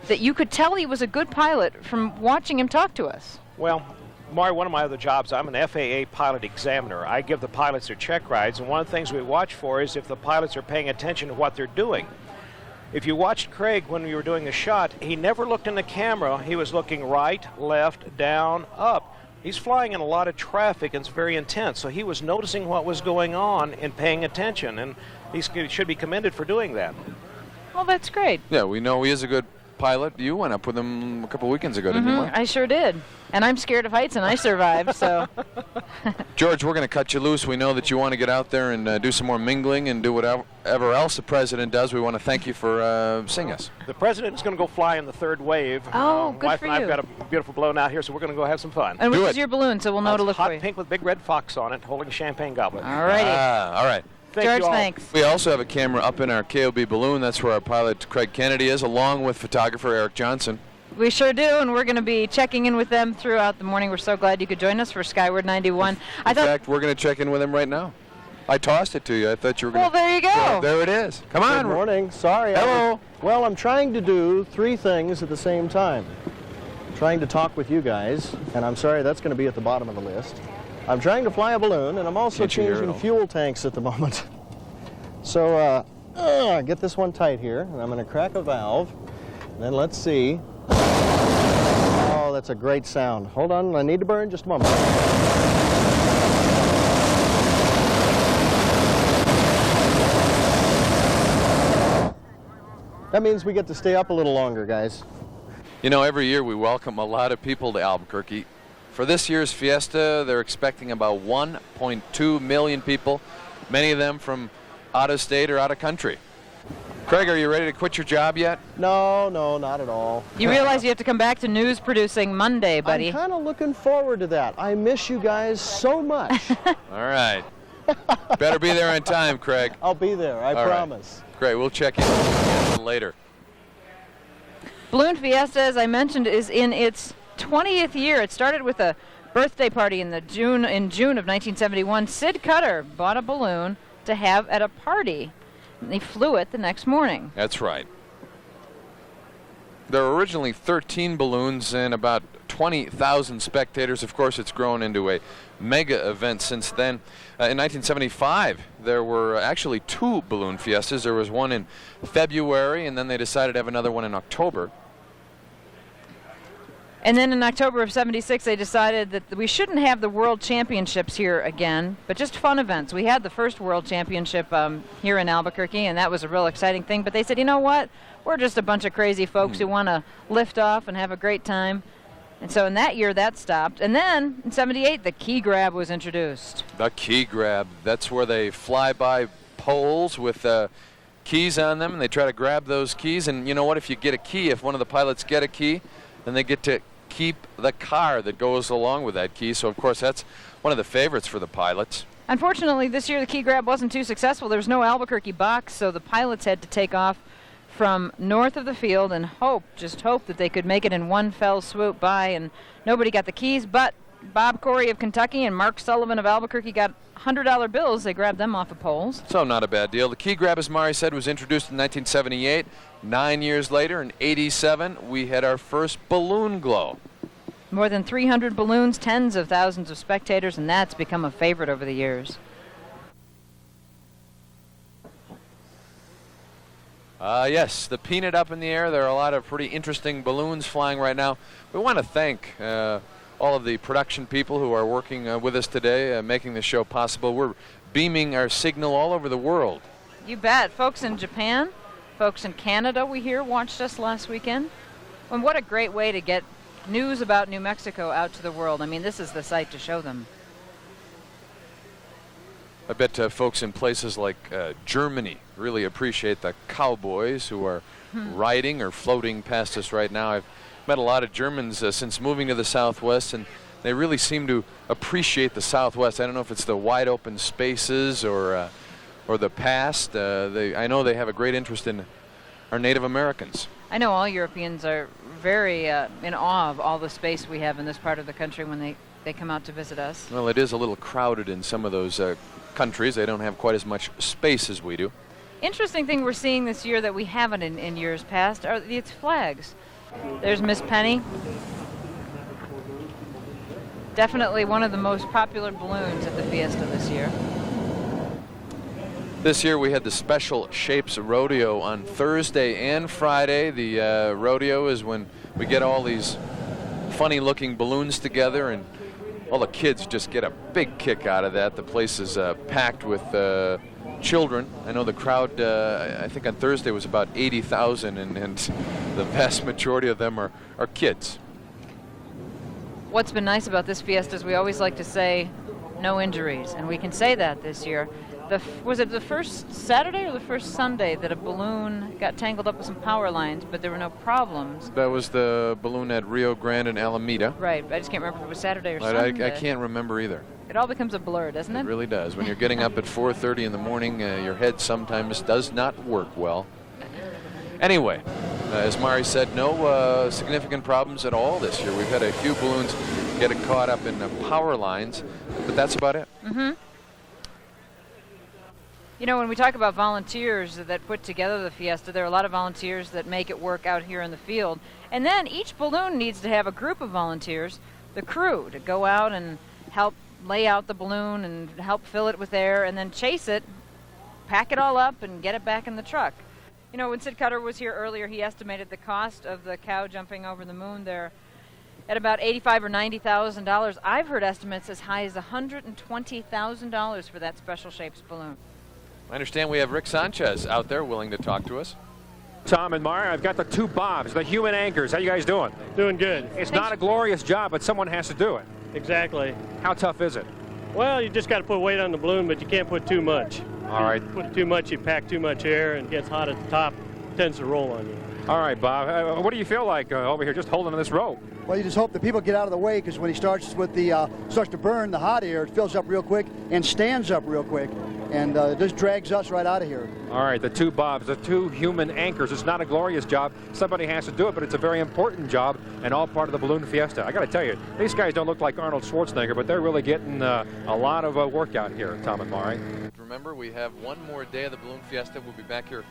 that you could tell he was a good pilot from watching him talk to us. Well, Mari, one of my other jobs, I'm an FAA pilot examiner. I give the pilots their check rides, and one of the things we watch for is if the pilots are paying attention to what they're doing. If you watched Craig when we were doing the shot, he never looked in the camera. He was looking right, left, down, up. He's flying in a lot of traffic, and it's very intense, so he was noticing what was going on and paying attention, and he should be commended for doing that. Well, that's great. Yeah, we know he is a good pilot. You went up with him a couple weekends ago, didn't you, Mike? I sure did. And I'm scared of heights, and I survived, so. George, we're going to cut you loose. We know that you want to get out there and do some more mingling and do whatever else the president does. We want to thank you for seeing us. The president is going to go fly in the third wave. Oh, good wife for and I've you. got a beautiful balloon out here, so we're going to go have some fun. And which is your balloon, so we'll know to look hot for you. pink with big red fox on it, holding a champagne goblet. All righty. All right. George, thanks. We also have a camera up in our KOB balloon. That's where our pilot, Craig Kennedy, is, along with photographer Eric Johnson. We sure do, and we're going to be checking in with them throughout the morning. We're so glad you could join us for Skyward 91. In fact, we're going to check in with him right now. I tossed it to you. I thought you were going to... Well, there you go. There it is. Come on. Good morning. Sorry. Hello. Well, I'm trying to do 3 things at the same time. I'm trying to talk with you guys, and I'm sorry, that's going to be at the bottom of the list. I'm trying to fly a balloon, and I'm also Can't you hear it changing all? fuel tanks at the moment. So, get this one tight here, and I'm going to crack a valve. And then let's see. Oh, that's a great sound. Hold on, I need to burn just a moment. That means we get to stay up a little longer, guys. You know, every year we welcome a lot of people to Albuquerque. For this year's Fiesta, they're expecting about 1.2 million people, many of them from out of state or out of country. Craig, are you ready to quit your job yet? No, not at all. You realize you have to come back to news producing Monday, buddy. I'm kind of looking forward to that. I miss you guys so much. All right. Better be there on time, Craig. I'll be there, I promise. Right. Great, we'll check in with you later. Balloon Fiesta, as I mentioned, is in its 20th year. It started with a birthday party in June of 1971. Sid Cutter bought a balloon to have at a party, and they flew it the next morning. That's right. There were originally 13 balloons and about 20,000 spectators. Of course, it's grown into a mega event since then. In 1975, there were actually 2 balloon fiestas. There was one in February, and then they decided to have another one in October. And then in October of '76, they decided that we shouldn't have the World Championships here again, but just fun events. We had the first World Championship here in Albuquerque, and that was a real exciting thing. But they said, you know what? We're just a bunch of crazy folks who want to lift off and have a great time. And so in that year, that stopped. And then in '78, the key grab was introduced. The key grab. That's where they fly by poles with keys on them, and they try to grab those keys. And you know what? If you get a key, if one of the pilots get a key, then they get to keep the car that goes along with that key. So, of course, that's one of the favorites for the pilots. Unfortunately, this year the key grab wasn't too successful. There was no Albuquerque box, so the pilots had to take off from north of the field and just hope that they could make it in one fell swoop by, and nobody got the keys, but Bob Corey of Kentucky and Mark Sullivan of Albuquerque got $100 bills. They grabbed them off of poles. So not a bad deal. The key grab, as Mari said, was introduced in 1978. 9 years later, in '87, we had our first balloon glow. More than 300 balloons, tens of thousands of spectators, and that's become a favorite over the years. Yes, the peanut up in the air. There are a lot of pretty interesting balloons flying right now. We want to thank all of the production people who are working with us today, making the show possible. We're beaming our signal all over the world. You bet. Folks in Japan, folks in Canada, we hear, watched us last weekend. And what a great way to get news about New Mexico out to the world. I mean, this is the site to show them. I bet folks in places like Germany really appreciate the cowboys who are riding or floating past us right now. I've met a lot of Germans since moving to the Southwest, and they really seem to appreciate the Southwest. I don't know if it's the wide open spaces or the past. I know they have a great interest in our Native Americans. I know all Europeans are very in awe of all the space we have in this part of the country when they come out to visit us. Well, it is a little crowded in some of those countries. They don't have quite as much space as we do. Interesting thing we're seeing this year that we haven't in years past are its flags. There's Miss Penny. Definitely one of the most popular balloons at the Fiesta this year. This year we had the Special Shapes Rodeo on Thursday and Friday. The rodeo is when we get all these funny-looking balloons together, and all the kids just get a big kick out of that. The place is packed with children. I know the crowd, I think on Thursday was about 80,000, and the vast majority of them are kids. What's been nice about this Fiesta is we always like to say no injuries, and we can say that this year. Was it the first Saturday or the first Sunday that a balloon got tangled up with some power lines, but there were no problems? That was the balloon at Rio Grande and Alameda. Right, I just can't remember if it was Saturday or Sunday. I can't remember either. It all becomes a blur, doesn't it? It really does. When you're getting up at 4:30 in the morning, your head sometimes does not work well. Anyway, as Mari said, no significant problems at all this year. We've had a few balloons get caught up in power lines, but that's about it. Mm-hmm. You know, when we talk about volunteers that put together the Fiesta, there are a lot of volunteers that make it work out here in the field. And then each balloon needs to have a group of volunteers, the crew, to go out and help lay out the balloon and help fill it with air and then chase it, pack it all up, and get it back in the truck. You know, when Sid Cutter was here earlier, he estimated the cost of the cow jumping over the moon there at about $85,000 or $90,000. I've heard estimates as high as $120,000 for that Special Shapes balloon. I understand we have Rick Sanchez out there willing to talk to us. Tom and Mara, I've got the 2 Bobs, the human anchors. How you guys doing? Doing good. It's not a glorious job, but someone has to do it. Exactly. How tough is it? Well, you just got to put weight on the balloon, but you can't put too much. All right. If you put too much, you pack too much air, and it gets hot at the top, tends to roll on you. All right, Bob. What do you feel like over here just holding on this rope? Well, you just hope that people get out of the way, because when he starts with the starts to burn the hot air, it fills up real quick and stands up real quick, and it just drags us right out of here. All right, the 2 Bobs, the 2 human anchors. It's not a glorious job. Somebody has to do it, but it's a very important job and all part of the Balloon Fiesta. I got to tell you, these guys don't look like Arnold Schwarzenegger, but they're really getting a lot of work out here, Tom and Mari. Remember, we have one more day of the Balloon Fiesta. We'll be back here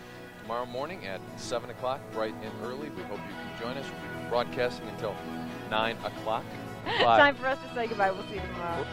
tomorrow morning at 7 o'clock, bright and early. We hope you can join us. We'll be broadcasting until 9 o'clock. Time for us to say goodbye. We'll see you tomorrow.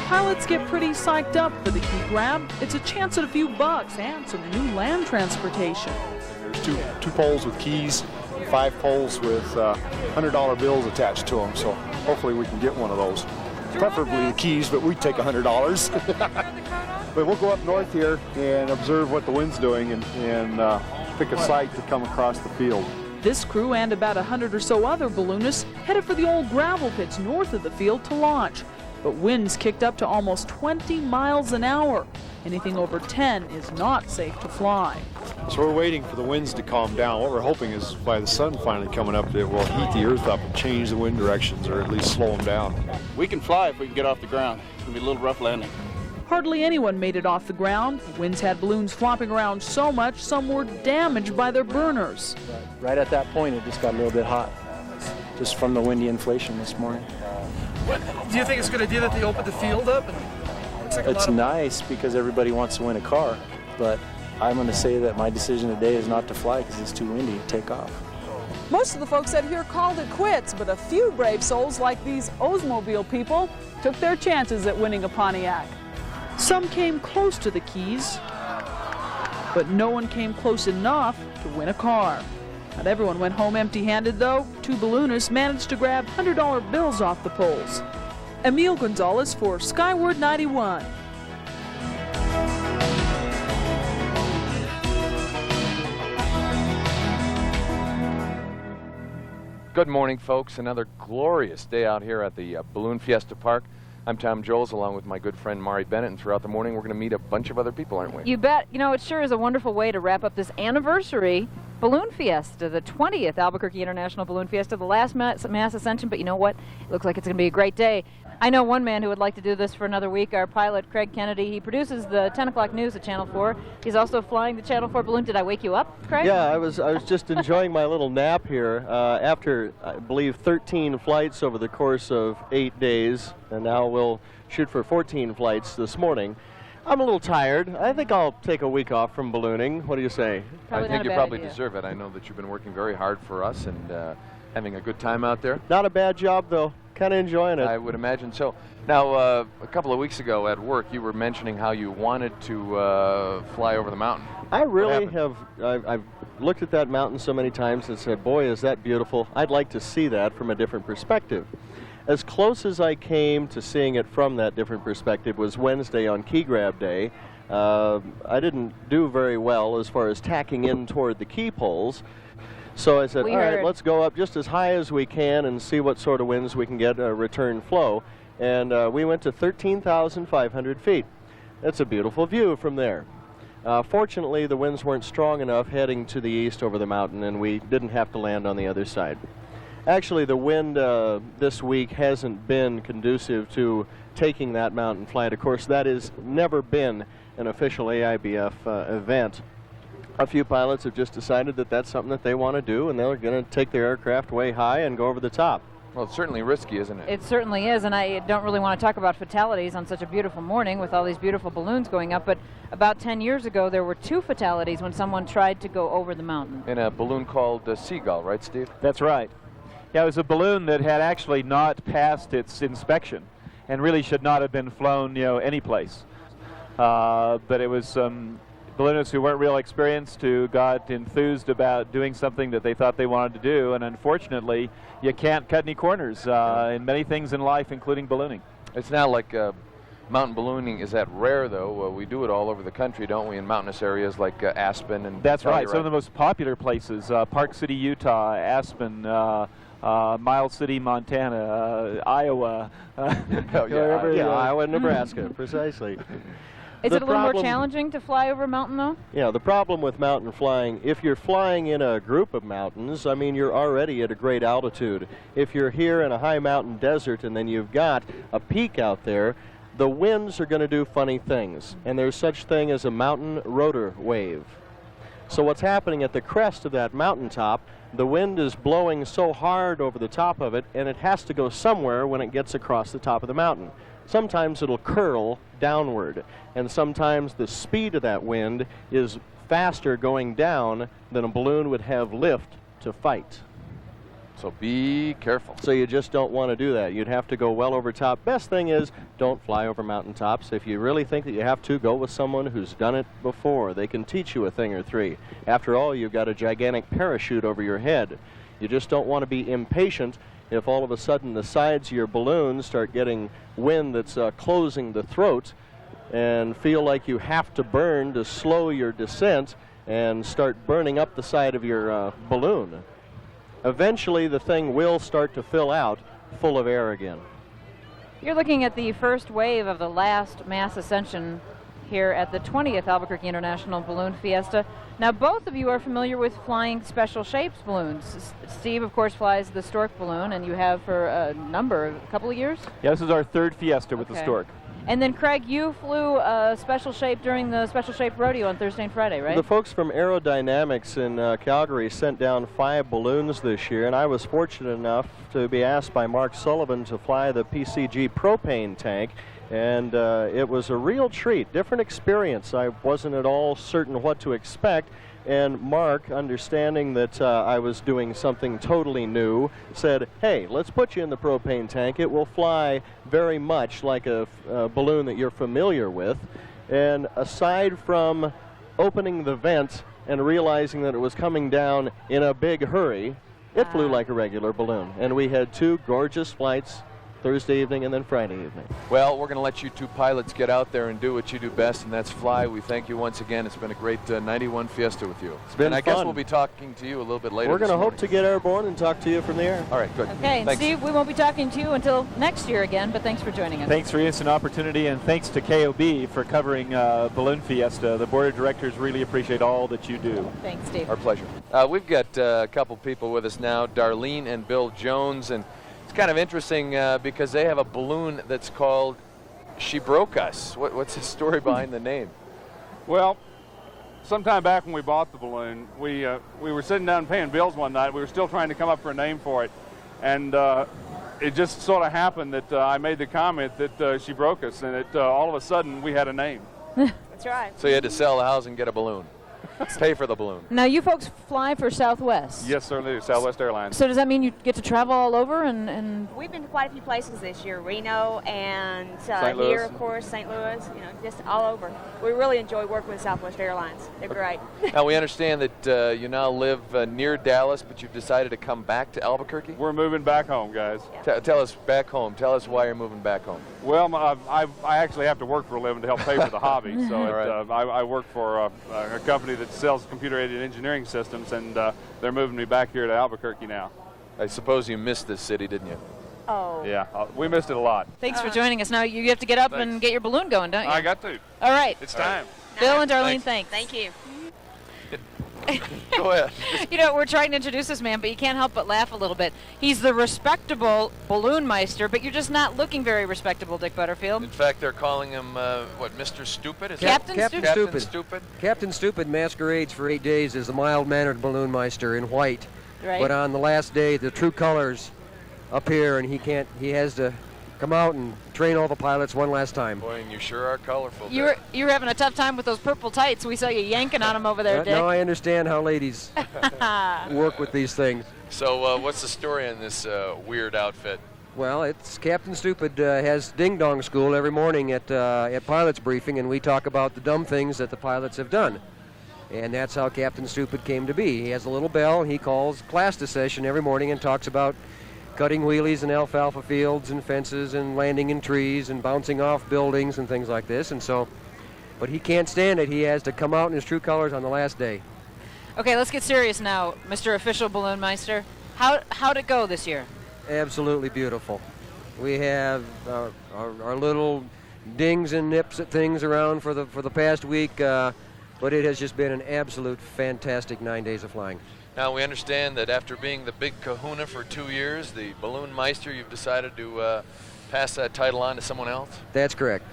Pilots get pretty psyched up for the key grab. It's a chance at a few bucks and some new land transportation. There's two poles with keys, 5 poles with $100 bills attached to them, so hopefully we can get one of those. Preferably the keys, but we'd take $100. But we'll go up north here and observe what the wind's doing and pick a site to come across the field. This crew and about 100 or so other balloonists headed for the old gravel pits north of the field to launch. But winds kicked up to almost 20 miles an hour. Anything over 10 is not safe to fly. So we're waiting for the winds to calm down. What we're hoping is by the sun finally coming up, it will heat the earth up and change the wind directions or at least slow them down. We can fly if we can get off the ground. It's going to be a little rough landing. Hardly anyone made it off the ground. Winds had balloons flopping around so much, some were damaged by their burners. Right at that point, it just got a little bit hot, just from the inflation this morning. Do you think it's a good idea that they opened the field up? It's nice because everybody wants to win a car, but I'm going to say that my decision today is not to fly because it's too windy to take off. Most of the folks out here called it quits, but a few brave souls like these Oldsmobile people took their chances at winning a Pontiac. Some came close to the keys, but no one came close enough to win a car. Not everyone went home empty-handed, though. 2 balloonists managed to grab $100 bills off the poles. Emil Gonzalez for Skyward 91. Good morning, folks. Another glorious day out here at the Balloon Fiesta Park. I'm Tom Joles, along with my good friend Mari Bennett, and throughout the morning we're going to meet a bunch of other people, aren't we? You bet. You know, it sure is a wonderful way to wrap up this anniversary Balloon Fiesta, the 20th Albuquerque International Balloon Fiesta, the last mass ascension, but you know what? It looks like it's going to be a great day. I know one man who would like to do this for another week, our pilot, Craig Kennedy. He produces the 10 o'clock news at Channel 4. He's also flying the Channel 4 balloon. Did I wake you up, Craig? Yeah, I was just enjoying my little nap here after, I believe, 13 flights over the course of 8 days, and now we'll shoot for 14 flights this morning. I'm a little tired. I think I'll take a week off from ballooning. What do you say? I think you probably deserve it. I know that you've been working very hard for us and having a good time out there. Not a bad job, though. Kind of enjoying it. I would imagine so. Now, a couple of weeks ago at work, you were mentioning how you wanted to fly over the mountain. I really have. I've looked at that mountain so many times and said, boy, is that beautiful. I'd like to see that from a different perspective. As close as I came to seeing it from that different perspective was Wednesday on Key Grab Day. I didn't do very well as far as tacking in toward the key poles. So I said, We all right, heard. let's go up just as high as we can and see what sort of winds we can get return flow. And we went to 13,500 feet. That's a beautiful view from there. Fortunately, the winds weren't strong enough heading to the east over the mountain, and we didn't have to land on the other side. Actually, the wind this week hasn't been conducive to taking that mountain flight. Of course, that has never been an official AIBF event. A few pilots have just decided that that's something that they want to do, and they're going to take their aircraft way high and go over the top. Well, it's certainly risky, isn't it? It certainly is, and I don't really want to talk about fatalities on such a beautiful morning with all these beautiful balloons going up, but about 10 years ago there were 2 fatalities when someone tried to go over the mountain. In a balloon called Seagull, right, Steve? That's right. Yeah, it was a balloon that had actually not passed its inspection and really should not have been flown, any place. But it was balloonists who weren't real experienced who got enthused about doing something that they thought they wanted to do, and unfortunately you can't cut any corners in many things in life, including ballooning. It's not like mountain ballooning is that rare, though. We do it all over the country, don't we, in mountainous areas like Aspen and That's right. Some of the most popular places, Park City, Utah, Aspen, Miles City, Montana, Iowa. Iowa and Nebraska, precisely. Is it a little more challenging to fly over a mountain, though? Yeah, the problem with mountain flying, if you're flying in a group of mountains, I mean, you're already at a great altitude. If you're here in a high mountain desert and then you've got a peak out there, the winds are going to do funny things. And there's such thing as a mountain rotor wave. So what's happening at the crest of that mountaintop, the wind is blowing so hard over the top of it, and it has to go somewhere when it gets across the top of the mountain. Sometimes it'll curl downward, and sometimes the speed of that wind is faster going down than a balloon would have lift to fight. So be careful. So you just don't want to do that. You'd have to go well over top. Best thing is don't fly over mountaintops. If you really think that you have to, go with someone who's done it before. They can teach you a thing or three. After all, you've got a gigantic parachute over your head. You just don't want to be impatient if all of a sudden the sides of your balloon start getting wind that's closing the throat and feel like you have to burn to slow your descent and start burning up the side of your balloon. Eventually the thing will start to fill out full of air again. You're looking at the first wave of the last mass ascension here at the 20th Albuquerque International Balloon Fiesta. Now, both of you are familiar with flying special shapes balloons. Steve, of course, flies the Stork balloon, and you have for a couple of years? Yeah, this is our 3rd Fiesta with the Stork. And then, Craig, you flew a special shape during the special shape rodeo on Thursday and Friday, right? The folks from Aerodynamics in Calgary sent down 5 balloons this year, and I was fortunate enough to be asked by Mark Sullivan to fly the PCG propane tank, and it was a real treat, different experience. I wasn't at all certain what to expect, and Mark, understanding that I was doing something totally new, said, hey, let's put you in the propane tank. It will fly very much like a balloon that you're familiar with. And aside from opening the vent and realizing that it was coming down in a big hurry, it flew like a regular balloon. And we had 2 gorgeous flights, Thursday evening and then Friday evening. Well, we're going to let you 2 pilots get out there and do what you do best, and that's fly. We thank you once again. It's been a great 91 Fiesta with you. It's been and I fun. guess we'll be talking to you a little bit later. We're going to hope to get airborne and talk to you from the air. All right, good. Okay, and Steve, we won't be talking to you until next year again, but thanks for joining us. Thanks for giving us an opportunity, and thanks to KOB for covering Balloon Fiesta. The board of directors really appreciate all that you do. Thanks, Steve. Our pleasure. We've got a couple people with us now, Darlene and Bill Jones, and it's kind of interesting because they have a balloon that's called She Broke Us. What's the story behind the name? Well, sometime back when we bought the balloon, we were sitting down paying bills one night. We were still trying to come up for a name for it. And it just sort of happened that I made the comment that she broke us, and all of a sudden we had a name. That's right. So you had to sell the house and get a balloon. Pay for the balloon. Now, you folks fly for Southwest. Yes, certainly, Southwest Airlines. So does that mean you get to travel all over? And We've been to quite a few places this year, Reno and St. Louis. here, of course, St. Louis, just all over. We really enjoy working with Southwest Airlines. They're great. Now, we understand that you now live near Dallas, but you've decided to come back to Albuquerque? We're moving back home, guys. Yeah. Tell us back home. Tell us why you're moving back home. Well, I actually have to work for a living to help pay for the hobby. So I work for a company that that sells computer-aided engineering systems, and they're moving me back here to Albuquerque now. I suppose you missed this city, didn't you? Oh. Yeah, we missed it a lot. Thanks for joining us. Now you have to get up Thanks. and get your balloon going, don't you? I got to. All right. It's time. Bill and Darlene, thanks. Thank you. Go ahead. You know, we're trying to introduce this man, but you can't help but laugh a little bit. He's the respectable balloon meister, but you're just not looking very respectable, Dick Butterfield. In fact, they're calling him, Mr. Stupid? Is Captain that Stupid. Captain Stupid? Captain Stupid masquerades for 8 days as the mild-mannered balloon meister in white. Right. But on the last day, the true colors appear, and he has to come out and train all the pilots one last time. Boy, and you sure are colorful. You were having a tough time with those purple tights. We saw you yanking on them over there, Dick. Now I understand how ladies work with these things. So what's the story on this weird outfit? Well, it's Captain Stupid has ding-dong school every morning at pilot's briefing, and we talk about the dumb things that the pilots have done. And that's how Captain Stupid came to be. He has a little bell, and he calls class to session every morning and talks about cutting wheelies in alfalfa fields and fences and landing in trees and bouncing off buildings and things like this. And so, but he can't stand it. He has to come out in his true colors on the last day. Okay, let's get serious now, Mr. Official Balloon Meister. How'd it go this year? Absolutely beautiful. We have our little dings and nips at things around for the past week, but it has just been an absolute fantastic 9 days of flying. Now, we understand that after being the big kahuna for 2 years, the Balloon Meister, you've decided to pass that title on to someone else? That's correct.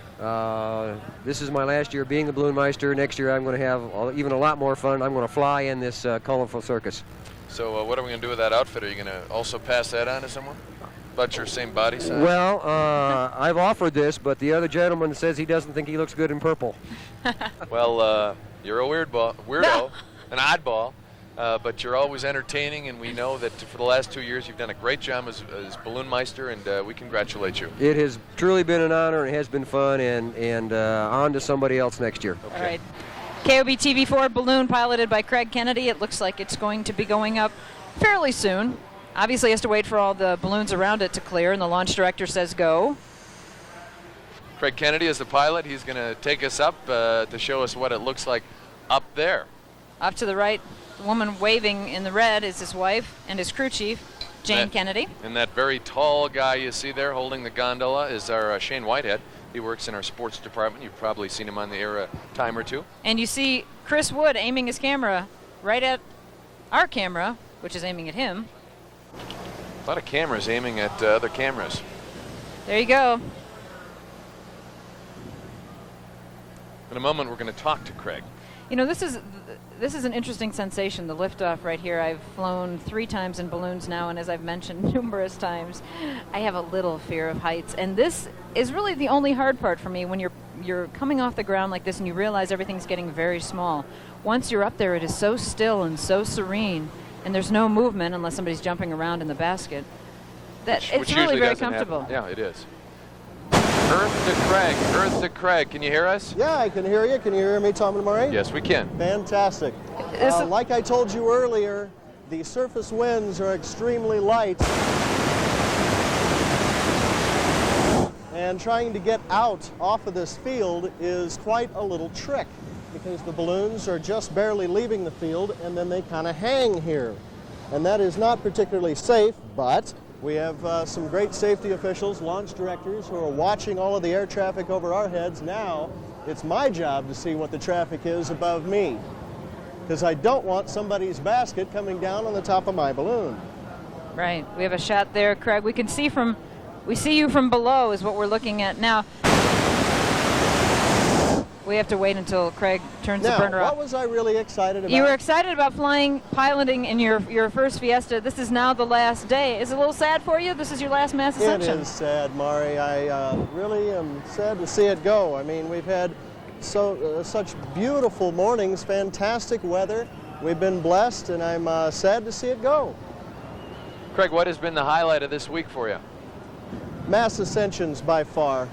This is my last year being the Balloon Meister. Next year I'm going to have even a lot more fun. I'm going to fly in this colorful circus. So what are we going to do with that outfit? Are you going to also pass that on to someone? About your same body size? Well, I've offered this, but the other gentleman says he doesn't think he looks good in purple. Well, you're a weirdo, an oddball. But you're always entertaining, and we know that for the last 2 years you've done a great job as Balloon Meister, and we congratulate you. It has truly been an honor, and it has been fun, and on to somebody else next year. Okay. All right. KOB TV4 balloon piloted by Craig Kennedy. It looks like it's going to be going up fairly soon. Obviously has to wait for all the balloons around it to clear, and the launch director says go. Craig Kennedy is the pilot. He's going to take us up to show us what it looks like up there. Off to the right, the woman waving in the red is his wife and his crew chief, Jane Kennedy. And that very tall guy you see there holding the gondola is our Shane Whitehead. He works in our sports department. You've probably seen him on the air a time or two. And you see Chris Wood aiming his camera right at our camera, which is aiming at him. A lot of cameras aiming at other cameras. There you go. In a moment, we're going to talk to Craig. You know, this is an interesting sensation, the liftoff right here. I've flown 3 times in balloons now, and as I've mentioned numerous times, I have a little fear of heights. And this is really the only hard part for me when you're coming off the ground like this and you realize everything's getting very small. Once you're up there, it is so still and so serene, and there's no movement unless somebody's jumping around in the basket. It's really very comfortable. Happen. Yeah, it is. Earth to Craig. Can you hear us? Yeah, I can hear you. Can you hear me, Tom and Murray? Yes, we can. Fantastic. Like I told you earlier, the surface winds are extremely light. And trying to get out off of this field is quite a little trick because the balloons are just barely leaving the field and then they kind of hang here. And that is not particularly safe, but we have some great safety officials, launch directors, who are watching all of the air traffic over our heads. Now, it's my job to see what the traffic is above me, because I don't want somebody's basket coming down on the top of my balloon. Right. We have a shot there, Craig. We see you from below is what we're looking at now. We have to wait until Craig turns the burner off. What was I really excited about? You were excited about piloting in your first Fiesta. This is now the last day. Is it a little sad for you? This is your last mass ascension. It is sad, Mari. I really am sad to see it go. I mean, we've had such beautiful mornings, fantastic weather. We've been blessed, and I'm sad to see it go. Craig, what has been the highlight of this week for you? Mass ascensions by far.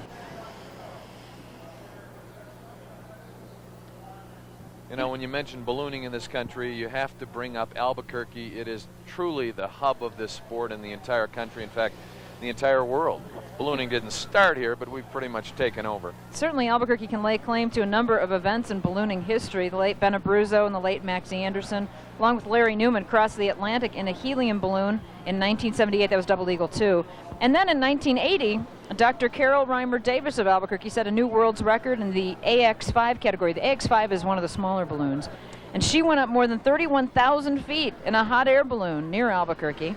You know, when you mention ballooning in this country, you have to bring up Albuquerque. It is truly the hub of this sport in the entire country. In fact, the entire world. Ballooning didn't start here, but we've pretty much taken over. Certainly Albuquerque can lay claim to a number of events in ballooning history. The late Ben Abruzzo and the late Max Anderson, along with Larry Newman, crossed the Atlantic in a helium balloon in 1978. That was Double Eagle 2. And then in 1980, Dr. Carol Reimer Davis of Albuquerque set a new world's record in the AX5 category. The AX5 is one of the smaller balloons. And she went up more than 31,000 feet in a hot air balloon near Albuquerque.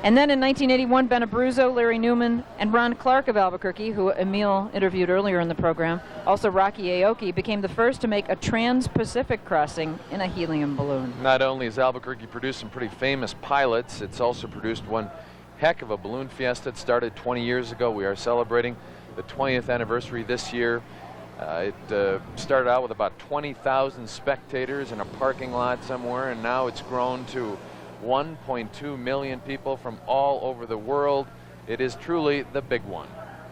And then in 1981, Ben Abruzzo, Larry Newman, and Ron Clark of Albuquerque, who Emil interviewed earlier in the program, also Rocky Aoki, became the first to make a trans-Pacific crossing in a helium balloon. Not only has Albuquerque produced some pretty famous pilots, it's also produced one heck of a balloon fiesta. It started 20 years ago. We are celebrating the 20th anniversary this year. It started out with about 20,000 spectators in a parking lot somewhere, and now it's grown to 1.2 million people from all over the world. It is truly the big one.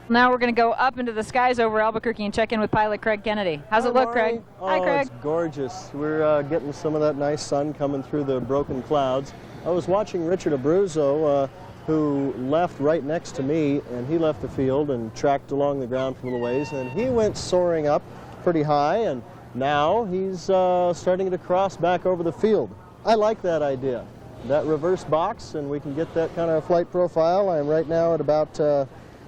Now we're going to go up into the skies over Albuquerque and check in with pilot Craig Kennedy. How's it look, Craig? Hi, Craig. It's gorgeous. We're getting some of that nice sun coming through the broken clouds. I was watching Richard Abruzzo, who left right next to me, and he left the field and tracked along the ground for a little ways, and he went soaring up pretty high, and now he's starting to cross back over the field. I like that idea. That reverse box, and we can get that kind of flight profile. I'm right now at about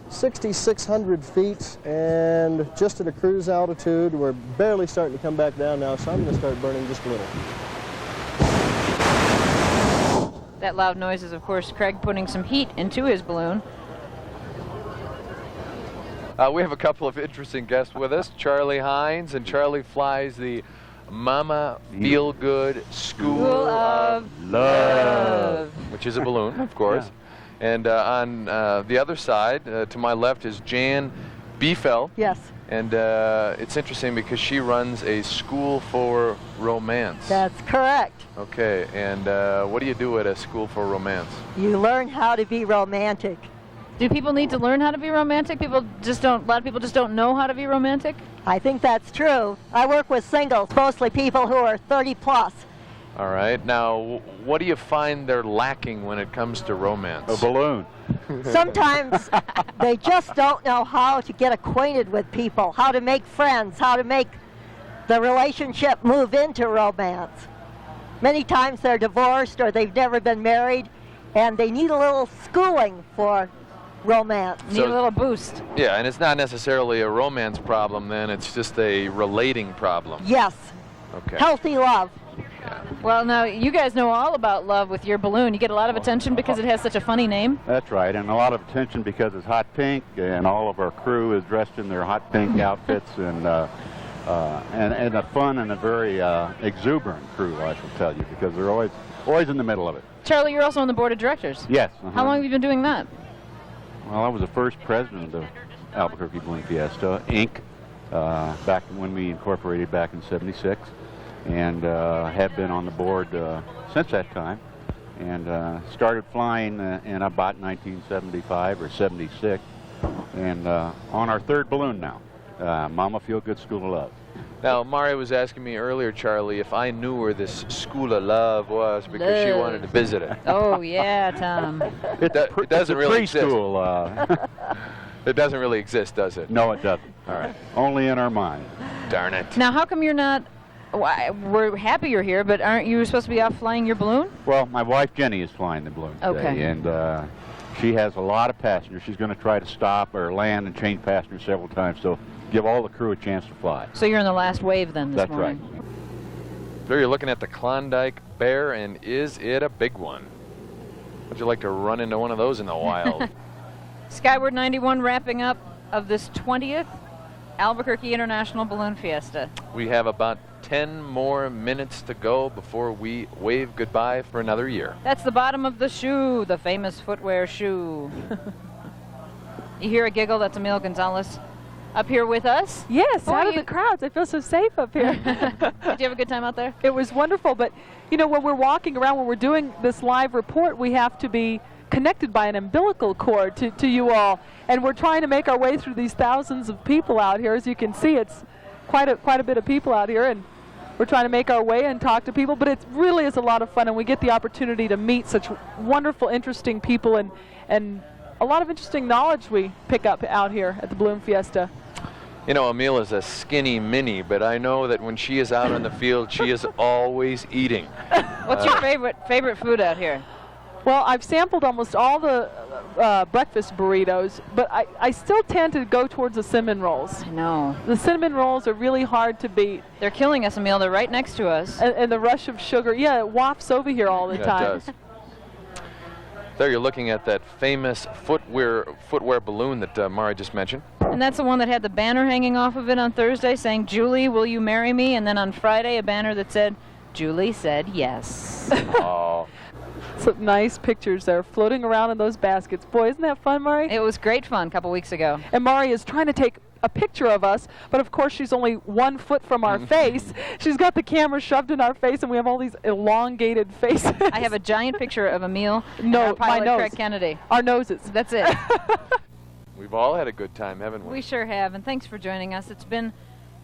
6,600 feet and just at a cruise altitude. We're barely starting to come back down now, so I'm going to start burning just a little. That loud noise is, of course, Craig putting some heat into his balloon. We have a couple of interesting guests with us, Charlie Hines, and Charlie flies the Mama Feel Good School of Love, which is a balloon, of course. Yeah. And on the other side, to my left, is Jan Biefel. Yes. And it's interesting because she runs a school for romance. That's correct. Okay, and what do you do at a school for romance? You learn how to be romantic. Do people need to learn how to be romantic? A lot of people just don't know how to be romantic? I think that's true. I work with singles, mostly people who are 30 plus. All right. Now, what do you find they're lacking when it comes to romance? A balloon. Sometimes they just don't know how to get acquainted with people, how to make friends, how to make the relationship move into romance. Many times they're divorced or they've never been married, and they need a little schooling for romance. Need a little boost. Yeah, and it's not necessarily a romance problem then, it's just a relating problem. Yes. Okay. Healthy love. Yeah. Well, now, you guys know all about love with your balloon. You get a lot of attention because it has such a funny name. That's right, and a lot of attention because it's hot pink, and all of our crew is dressed in their hot pink outfits, and a fun and a very exuberant crew, I shall tell you, because they're always in the middle of it. Charlie, you're also on the board of directors. Yes. How long have you been doing that? Well, I was the first president of Albuquerque Balloon Fiesta, Inc., back when we incorporated back in '76, and have been on the board since that time, and started flying in about 1975 or '76, and on our third balloon now, Mama Feel Good School of Love. Now, Mari was asking me earlier, Charlie, if I knew where this School of Love was because she wanted to visit it. Oh, yeah, Tom. It doesn't really exist. Preschool. It doesn't really exist, does it? No, it doesn't. All right. Only in our mind. Darn it. Now, how come you're not... We're happy you're here, but aren't you supposed to be off flying your balloon? Well, my wife Jenny is flying the balloon today, okay. And she has a lot of passengers. She's going to try to stop or land and change passengers several times, so give all the crew a chance to fly. So you're in the last wave then this morning? That's right. There you're looking at the Klondike Bear, and is it a big one? Would you like to run into one of those in the wild? Skyward 91 wrapping up of this 20th Albuquerque International Balloon Fiesta. We have about 10 more minutes to go before we wave goodbye for another year. That's the bottom of the shoe, the famous footwear shoe. You hear a giggle? That's Emil Gonzalez up here with us. Yes, out of the crowds. I feel so safe up here. Did you have a good time out there? It was wonderful, but you know, when we're walking around, when we're doing this live report, we have to be connected by an umbilical cord to you all, and we're trying to make our way through these thousands of people out here. As you can see, it's quite a bit of people out here, and we're trying to make our way and talk to people, but it really is a lot of fun, and we get the opportunity to meet such wonderful, interesting people and a lot of interesting knowledge we pick up out here at the Balloon Fiesta. You know, Emil is a skinny mini, but I know that when she is out on the field, she is always eating. What's your favorite food out here? Well, I've sampled almost all the breakfast burritos, but I still tend to go towards the cinnamon rolls. I know. The cinnamon rolls are really hard to beat. They're killing us, Emil. They're right next to us. And the rush of sugar, yeah, it wafts over here all the time. It does. There you're looking at that famous footwear balloon that Mari just mentioned. And that's the one that had the banner hanging off of it on Thursday saying, "Julie, will you marry me?" And then on Friday, a banner that said, "Julie said yes." Oh. Some nice pictures there floating around in those baskets. Boy, isn't that fun, Mari? It was great fun a couple weeks ago. And Mari is trying to take a picture of us, but of course she's only 1 foot from our face. She's got the camera shoved in our face, and we have all these elongated faces. I have a giant picture of Emil and No, our pilot, my nose. Craig Kennedy. Our noses. That's it. We've all had a good time, haven't we? We sure have, and thanks for joining us. It's been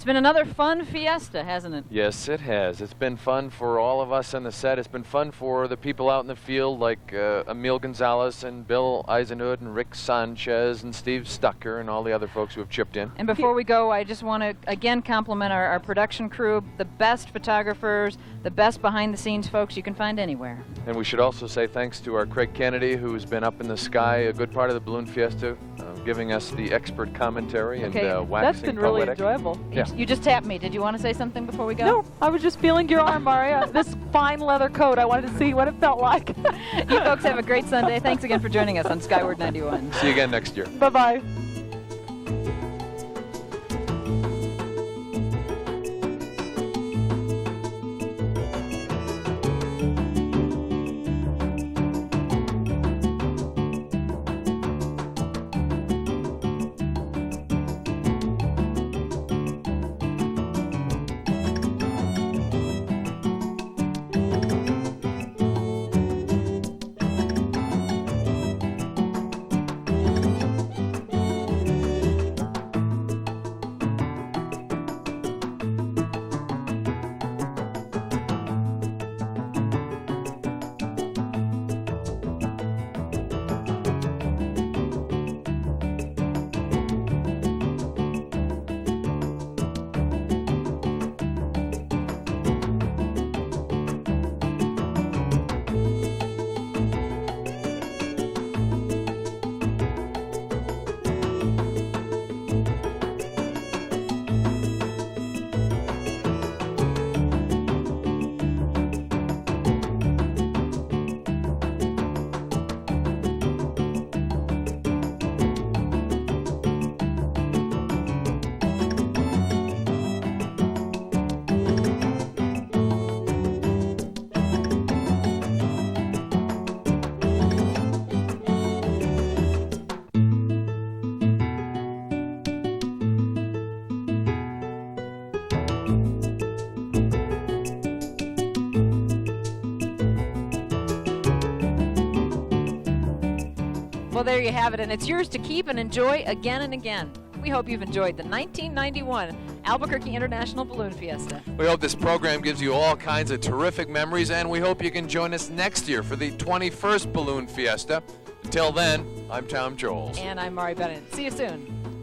another fun fiesta, hasn't it? Yes, it has. It's been fun for all of us on the set. It's been fun for the people out in the field like Emil Gonzalez and Bill Eisenhood and Rick Sanchez and Steve Stucker and all the other folks who have chipped in. And before we go, I just want to again compliment our production crew, the best photographers, the best behind-the-scenes folks you can find anywhere. And we should also say thanks to our Craig Kennedy, who's been up in the sky a good part of the Balloon Fiesta, giving us the expert commentary and waxing that's been really poetic. enjoyable. Yeah. You just tapped me. Did you want to say something before we go? No, I was just feeling your arm, Mari. This fine leather coat, I wanted to see what it felt like. You folks have a great Sunday. Thanks again for joining us on Skyward 91. See you again next year. Bye-bye. Well, there you have it, and it's yours to keep and enjoy again and again. We hope you've enjoyed the 1991 Albuquerque International Balloon Fiesta. We hope this program gives you all kinds of terrific memories, and we hope you can join us next year for the 21st Balloon Fiesta. Until then, I'm Tom Joles. And I'm Mari Bennett. See you soon.